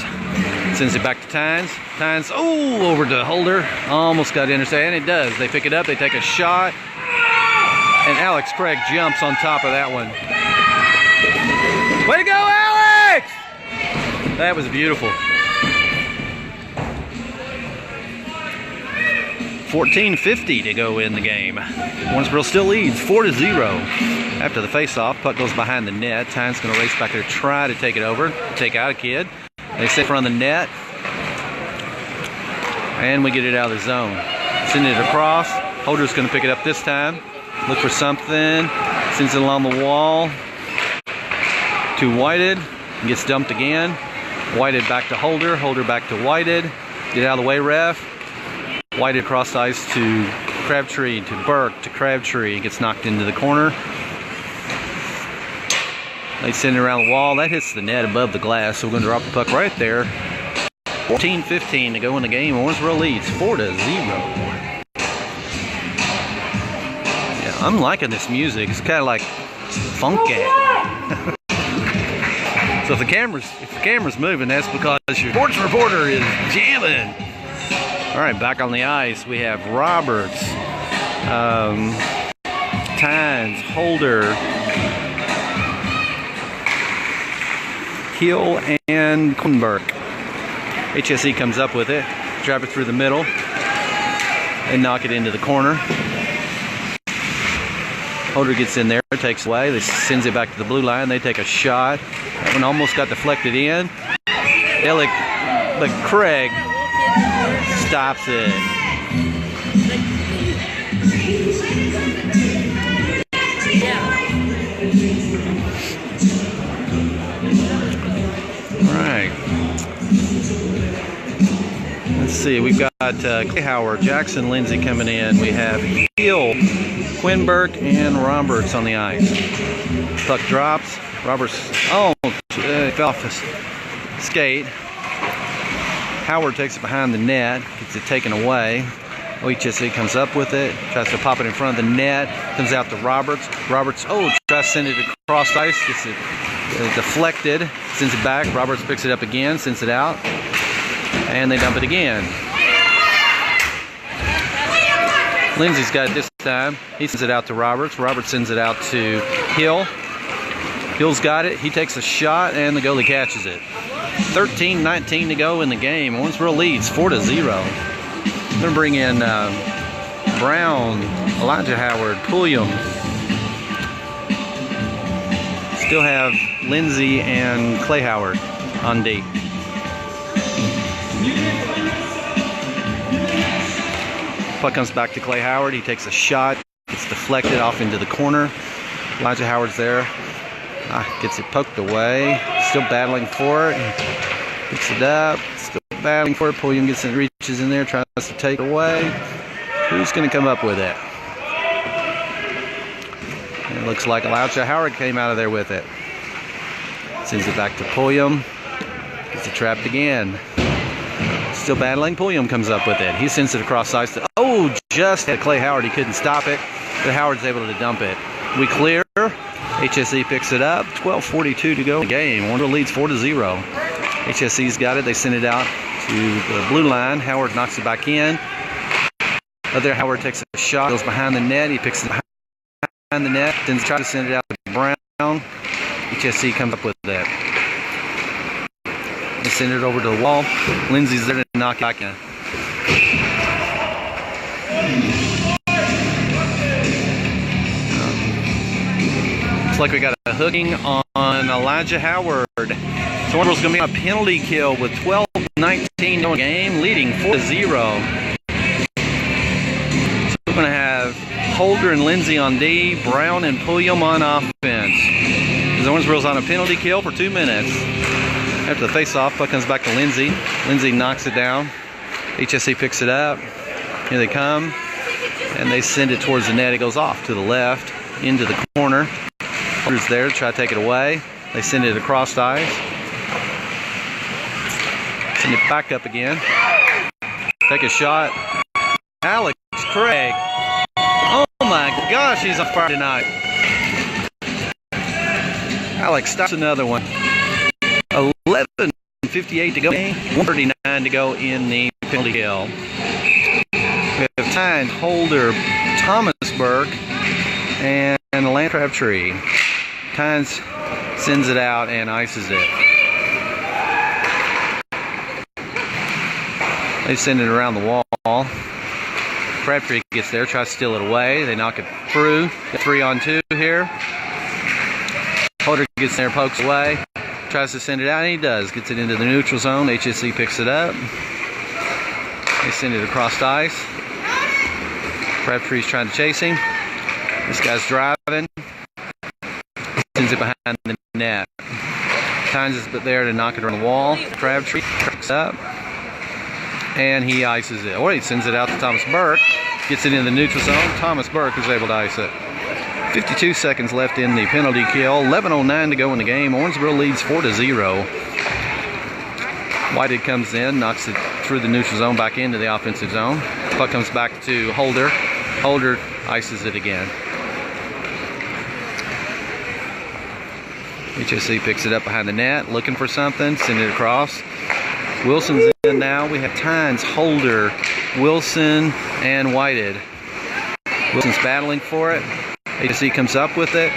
Sends it back to Tynes. Tynes, oh, over to Holder. Almost got intercepted, and it does. They pick it up, they take a shot, and Alex Craig jumps on top of that one. Way to go, Alex! That was beautiful. 14:50 to go in the game. Owensboro still leads 4-0. After the face-off, puck goes behind the net. Tynes going to race back there, try to take it over, take out a kid. They sit in front of the net, and we get it out of the zone. Send it across. Holder's going to pick it up this time. Look for something. Sends it along the wall to Whited. Gets dumped again. Whited back to Holder. Holder back to Whited. Get out of the way, ref. Whited across the ice to Crabtree, to Burke, to Crabtree. Gets knocked into the corner. They send it around the wall. That hits the net above the glass, so we're going to drop the puck right there. 14:15 to go in the game. Owensboro leads 4-0. Yeah, I'm liking this music. It's kind of like funky. if the camera's moving, that's because your sports reporter is jamming. All right, back on the ice, we have Roberts, Tynes, Holder, Hill, and Quinberg. HSE comes up with it, drive it through the middle, and knock it into the corner. Holder gets in there, takes away, they sends it back to the blue line. They take a shot. That one almost got deflected in. But Craig stops it. All right. Let's see. We've got Clay Howard, Jackson, Lindsay coming in. We have Hill, Quinberg, and Roberts on the ice. Puck drops. Roberts, fell off his skate. Howard takes it behind the net, gets it taken away. HSE comes up with it, tries to pop it in front of the net, comes out to Roberts. Roberts, tries to send it across ice, gets it deflected, sends it back. Roberts picks it up again, sends it out, and they dump it again. Lindsay's got it this time. He sends it out to Roberts. Roberts sends it out to Hill. Hill's got it. He takes a shot, and the goalie catches it. 13:19 to go in the game. Owensboro leads 4-0. We're going to bring in Brown, Elijah Howard, Pulliam. Still have Lindsay and Clay Howard on D. Puck comes back to Clay Howard. He takes a shot. It's deflected off into the corner. Elijah Howard's there. Gets it poked away. Still battling for it. Picks it up. Still battling for it. Pulliam gets it, reaches in there, tries to take it away. Who's going to come up with it? And it looks like Elijah Howard came out of there with it. Sends it back to Pulliam. Gets it trapped again. Still battling. Pulliam comes up with it. He sends it across ice. Just had Clay Howard. He couldn't stop it, but Howard's able to dump it. We clear. HSE picks it up. 12:42 to go in the game. Owensboro leads 4-0. HSE's got it. They send it out to the blue line. Howard knocks it back in. Other Howard takes a shot. Goes behind the net. He picks it behind the net. Then tries to send it out to Brown. HSE comes up with that. They send it over to the wall. Lindsay's there to knock it back in. Looks like we got a hooking on Elijah Howard. So Owensboro's going to be on a penalty kill with 12:19 in the game, leading 4-0. So we're going to have Holder and Lindsay on D, Brown and Pulliam on offense. Owensboro's on a penalty kill for 2 minutes. After the face-off, puck comes back to Lindsay. Lindsay knocks it down. HSE picks it up. Here they come. And they send it towards the net. It goes off to the left, into the corner. Holder's there to try to take it away. They send it across ice. Send it back up again. Take a shot. Alex Craig. Oh my gosh, he's on fire tonight. Alex stops another one. 11:58 to go. 1:39 to go in the penalty kill. We have Tynes, Holder, Thomasburg, and Land Crabtree. Tynes sends it out and ices it. They send it around the wall. Crabtree gets there, tries to steal it away. They knock it through. 3-on-2 here. Holder gets there, pokes away. Tries to send it out, and he does. Gets it into the neutral zone. HSE picks it up. They send it across ice. Crabtree's trying to chase him. This guy's driving. Sends it behind the net. Tynes is there to knock it around the wall. Crabtree tracks up. And he ices it. He sends it out to Thomas Burke. Gets it in the neutral zone. Thomas Burke is able to ice it. 52 seconds left in the penalty kill. 11:09 to go in the game. Owensboro leads 4-0. Whitehead comes in, knocks it through the neutral zone back into the offensive zone. Puck comes back to Holder. Holder ices it again. HSE picks it up behind the net, looking for something, send it across. Wilson's in now. We have Tynes, Holder, Wilson, and Whited. Wilson's battling for it. HSE comes up with it.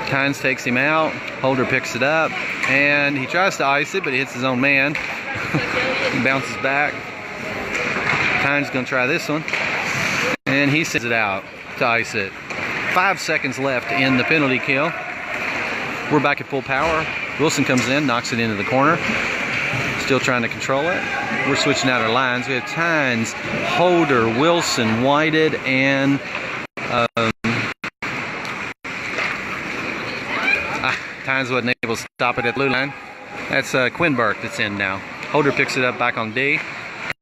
Tynes takes him out. Holder picks it up, and he tries to ice it, but he hits his own man. He bounces back. Tynes going to try this one, and he sends it out to ice it. 5 seconds left in the penalty kill. We're back at full power. Wilson comes in, knocks it into the corner. Still trying to control it. We're switching out our lines. We have Tynes, Holder, Wilson, Whited, and Tynes wasn't able to stop it at blue line. That's Quinburk that's in now. Holder picks it up back on D.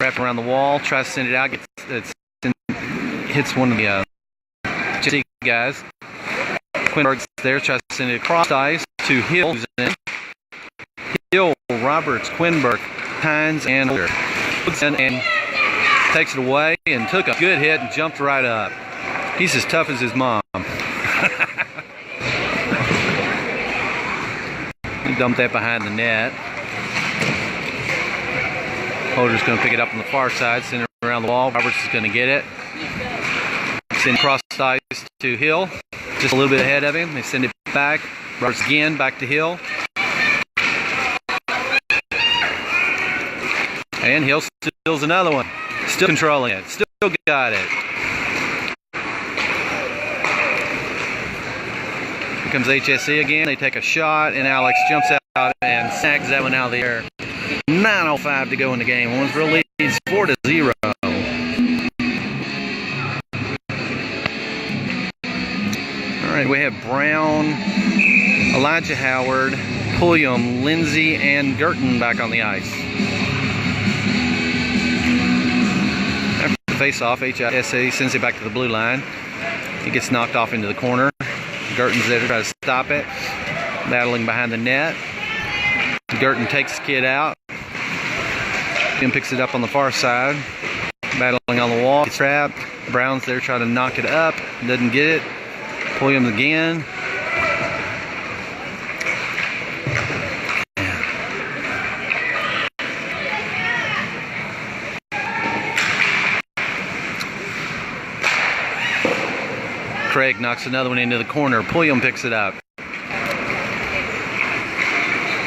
Wrapped around the wall, tries to send it out. Hits one of the guys. Quinburk's there, tries to send it across ice to Hill. Who's in. Hill, Roberts, Quinburk, Tynes, and Holder. And takes it away and took a good hit and jumped right up. He's as tough as his mom. He dumped that behind the net. Holder's going to pick it up on the far side, send it around the wall. Roberts is going to get it. Send across the ice to Hill, just a little bit ahead of him. They send it back. Roberts again, back to Hill. And Hill steals another one. Still controlling it. Still got it. Here comes HSE again. They take a shot, and Alex jumps out and snags that one out of the air. 9:05 to go in the game. Owensboro leads 4-0. All right, we have Brown, Elijah Howard, Pulliam, Lindsay, and Girton back on the ice. After the face-off, HSE sends it back to the blue line. It gets knocked off into the corner. Girton's there to try to stop it. Battling behind the net. Girton takes the kid out. Jim picks it up on the far side. Battling on the wall. It's trapped. Brown's there trying to knock it up. Doesn't get it. Pulliam again. Craig knocks another one into the corner. Pulliam picks it up.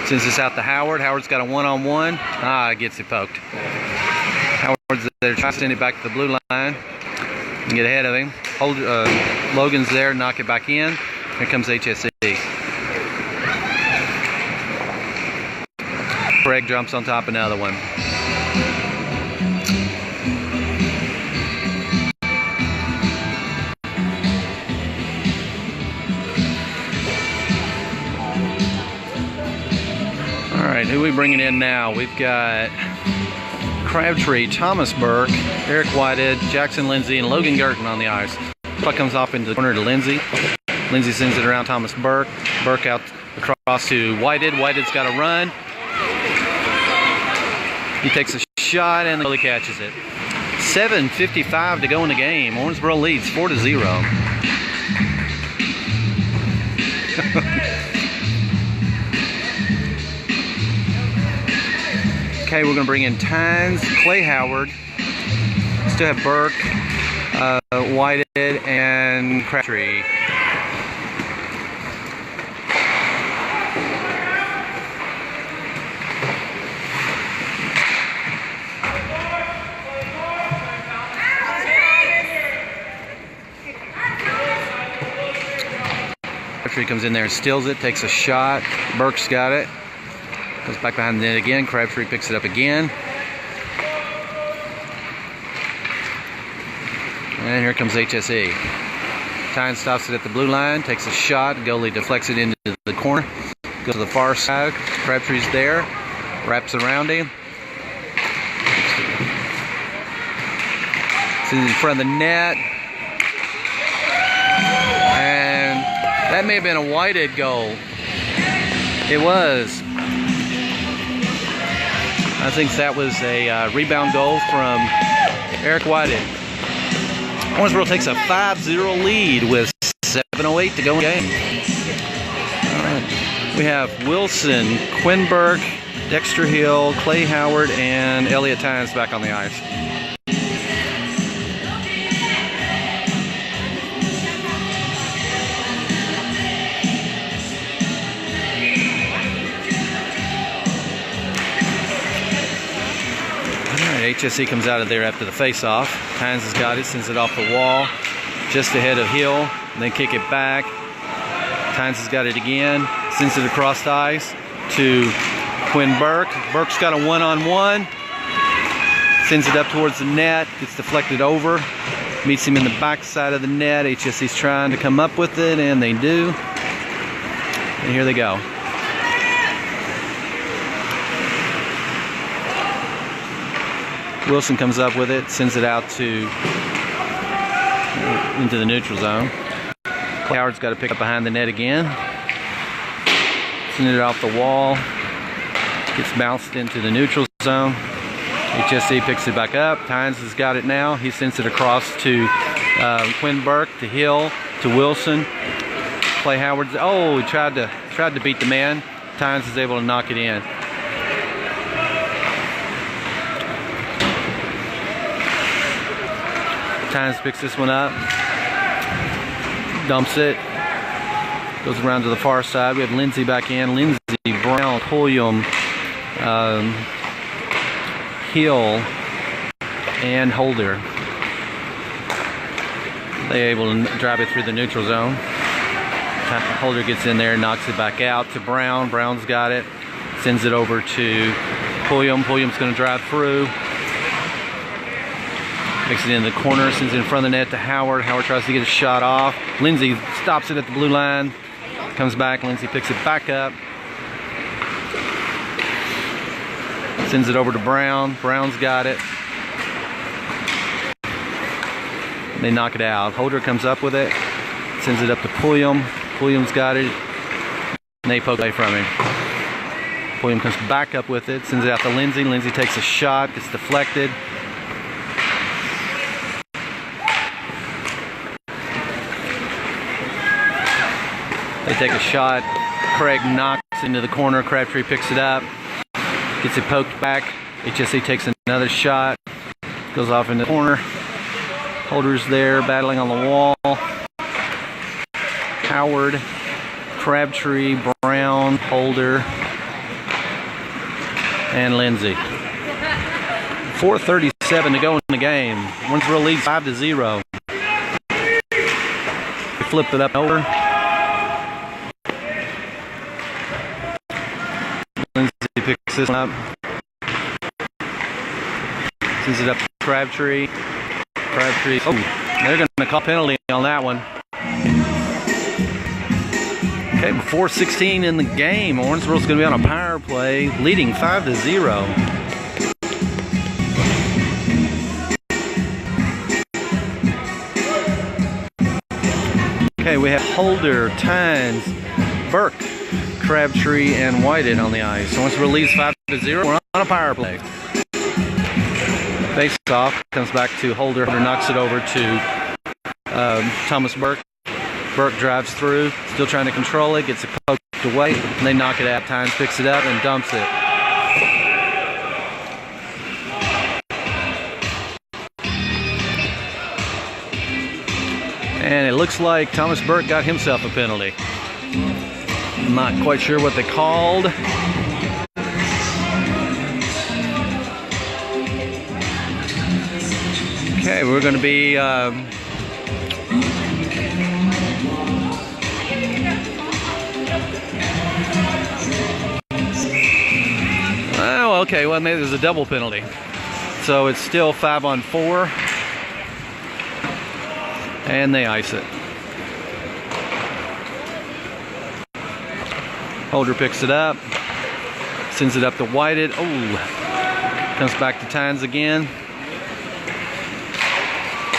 Sends this out to Howard. Howard's got a one-on-one. Gets it poked. Howard's there trying to send it back to the blue line and get ahead of him. Logan's there, knock it back in. Here comes HSE. Craig jumps on top of another one. All right, who are we bringing in now? We've got Crabtree, Thomas Burke, Eric Whited, Jackson Lindsay, and Logan Girton on the ice. Puck comes off into the corner to Lindsay. Lindsay sends it around Thomas Burke. Burke out across to Whited. Whited's got a run. He takes a shot and really catches it. 7:55 to go in the game. Owensboro leads 4-0. Okay, we're going to bring in Tynes, Clay Howard. Still have Burke, Whited, and Crabtree. Crabtree comes in there and steals it, takes a shot. Burke's got it. Goes back behind the net again. Crabtree picks it up again. And here comes HSE. Tynes stops it at the blue line, takes a shot. Goalie deflects it into the corner. Goes to the far side. Crabtree's there. Wraps around him. It's in front of the net. And that may have been a Whited goal. It was. I think that was a rebound goal from Eric Whited. Owensboro takes a 5-0 lead with 7:08 to go in the game. We have Wilson, Quinberg, Dexter Hill, Clay Howard, and Elliott Tynes back on the ice. HSE comes out of there after the face-off. Tynes has got it, sends it off the wall, just ahead of Hill, and then kick it back. Tynes has got it again, sends it across the ice to Quinn Burke. Burke's got a one-on-one, sends it up towards the net, gets deflected over, meets him in the backside of the net. HSE's trying to come up with it, and they do. And here they go. Wilson comes up with it, sends it out into the neutral zone. Howard's got to pick up behind the net again. Send it off the wall. Gets bounced into the neutral zone. HSE picks it back up. Tynes has got it now. He sends it across to Quinn Burke, to Hill, to Wilson. Clay Howard's, he tried to beat the man. Tynes is able to knock it in. Tynes picks this one up, dumps it, goes around to the far side. We have Lindsay back in. Lindsay, Brown, Pulliam, Hill, and Holder. They're able to drive it through the neutral zone. Holder gets in there, knocks it back out to Brown. Brown's got it, sends it over to Pulliam. Pulliam's going to drive through. Makes it in the corner, sends it in front of the net to Howard. Howard tries to get a shot off. Lindsay stops it at the blue line. Comes back, Lindsay picks it back up. Sends it over to Brown. Brown's got it. They knock it out. Holder comes up with it. Sends it up to Pulliam. Pulliam's got it. And they poke away from him. Pulliam comes back up with it. Sends it out to Lindsay. Lindsay takes a shot. Gets deflected. They take a shot. Craig knocks into the corner. Crabtree picks it up. Gets it poked back. HSE takes another shot. Goes off in the corner. Holder's there battling on the wall. Howard, Crabtree, Brown, Holder, and Lindsay. 4:37 to go in the game. Owensboro leads 5-0. They flipped it up and over. Lindsay picks this one up. Sends it up to Crabtree. Crabtree. Oh, they're going to call penalty on that one. Okay, 4:16 in the game. Owensboro's going to be on a power play, leading 5-0. Okay, we have Holder, Tynes, Burke, Crabtree, and Whited on the ice. Owensboro leads 5-0. We're on a power play. Face off, comes back to Holder. Holder knocks it over to Thomas Burke. Burke drives through, still trying to control it, gets it poked away, and they knock it out. Tynes picks it up and dumps it. And it looks like Thomas Burke got himself a penalty. I'm not quite sure what they called. Okay, we're going to be oh, okay, well, maybe there's a double penalty. So it's still 5-on-4. And they ice it. Holder picks it up. Sends it up to Whited. Oh, comes back to Tynes again.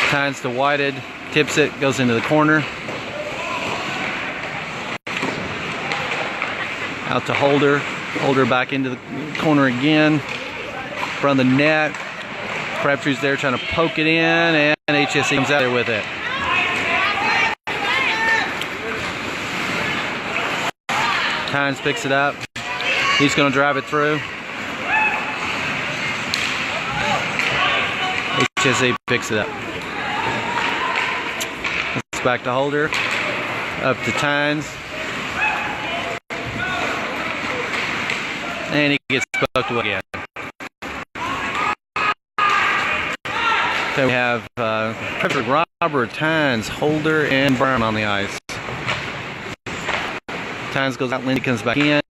Tynes to Whited. Tips it, goes into the corner. Out to Holder. Holder back into the corner again. Front of the net. Crabtree's there trying to poke it in, and HSE comes out there with it. . Tynes picks it up. He's going to drive it through. HSE picks it up. It's back to Holder. Up to Tynes. And he gets poked away again. So we have Robert, Tynes, Holder, and Brown on the ice. Tynes goes out, Lindsay comes back in.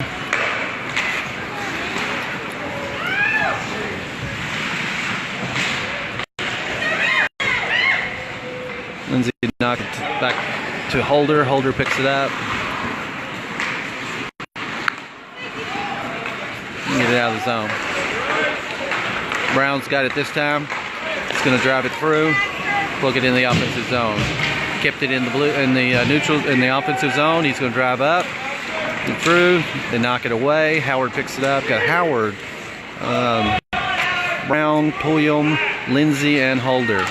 Lindsay knocks it back to Holder. Holder picks it up. Get it out of the zone. Brown's got it this time. He's going to drive it through, plug it in the offensive zone. Kept it in the neutral in the offensive zone. He's going to drive up and through. They knock it away. Howard picks it up. Got Howard, Brown, Pulliam, Lindsay, and Holder.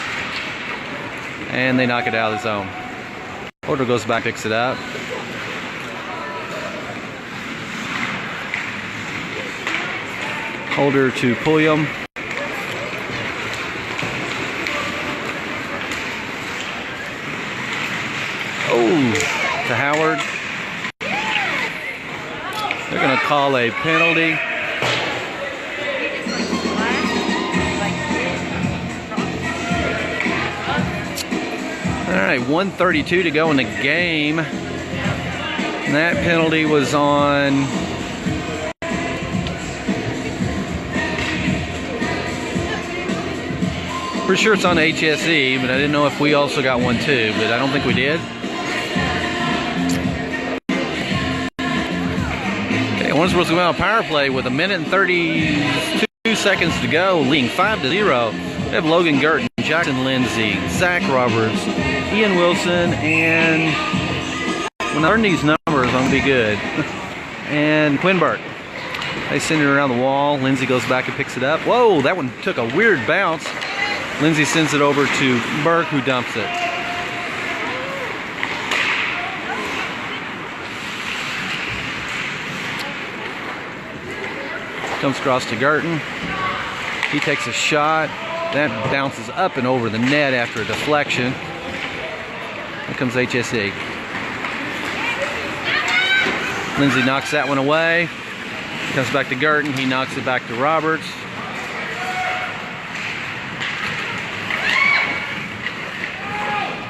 And they knock it out of the zone. Holder goes back, picks it up. Holder to Pulliam. Oh, to Howard. They're going to call a penalty. All right, 1:32 to go in the game. And that penalty was on pretty sure it's on HSE, but I didn't know if we also got one too, but I don't think we did. Okay, Owensboro's going to have a power play with 1:32 seconds to go, leading 5-0. We have Logan Gerton, Jackson Lindsay, Zach Roberts, Ian Wilson, and when I learn these numbers, I'm going to be good. And Quinn Burke. They send it around the wall. Lindsay goes back and picks it up. Whoa, that one took a weird bounce. Lindsay sends it over to Burke, who dumps it. Comes across to Gerton. He takes a shot. That bounces up and over the net after a deflection. Here comes HSE. Lindsay knocks that one away. Comes back to Gerton. He knocks it back to Roberts.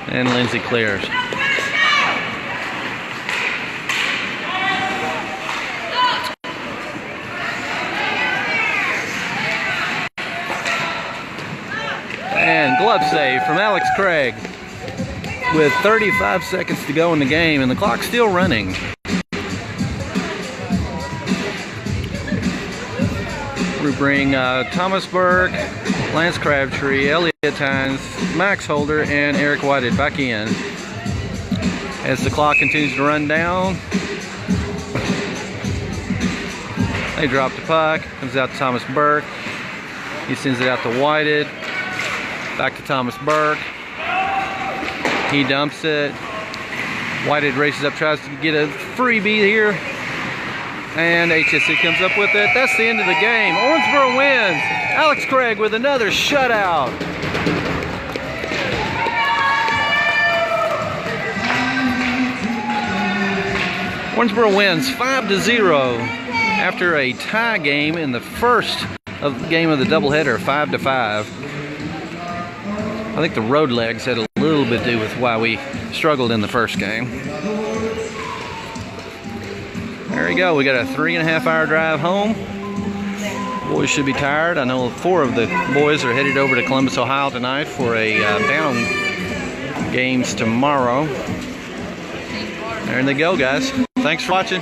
And Lindsay clears. And glove save from Alex Craig with 35 seconds to go in the game, and the clock's still running. We bring Thomas Burke, Lance Crabtree, Elliot Tynes, Max Holder, and Eric Whited back in. As the clock continues to run down, they drop the puck, comes out to Thomas Burke. He sends it out to Whited. Back to Thomas Burke. He dumps it. Whited races up, tries to get a freebie here. And HSE comes up with it. That's the end of the game. Owensboro wins. Alex Craig with another shutout. Owensboro wins 5-0 after a tie game in the first game of the doubleheader, 5-5. I think the road legs had a little bit to do with why we struggled in the first game. There we go. We got a 3.5-hour drive home. Boys should be tired. I know 4 of the boys are headed over to Columbus, Ohio tonight for a down games tomorrow. There they go, guys. Thanks for watching.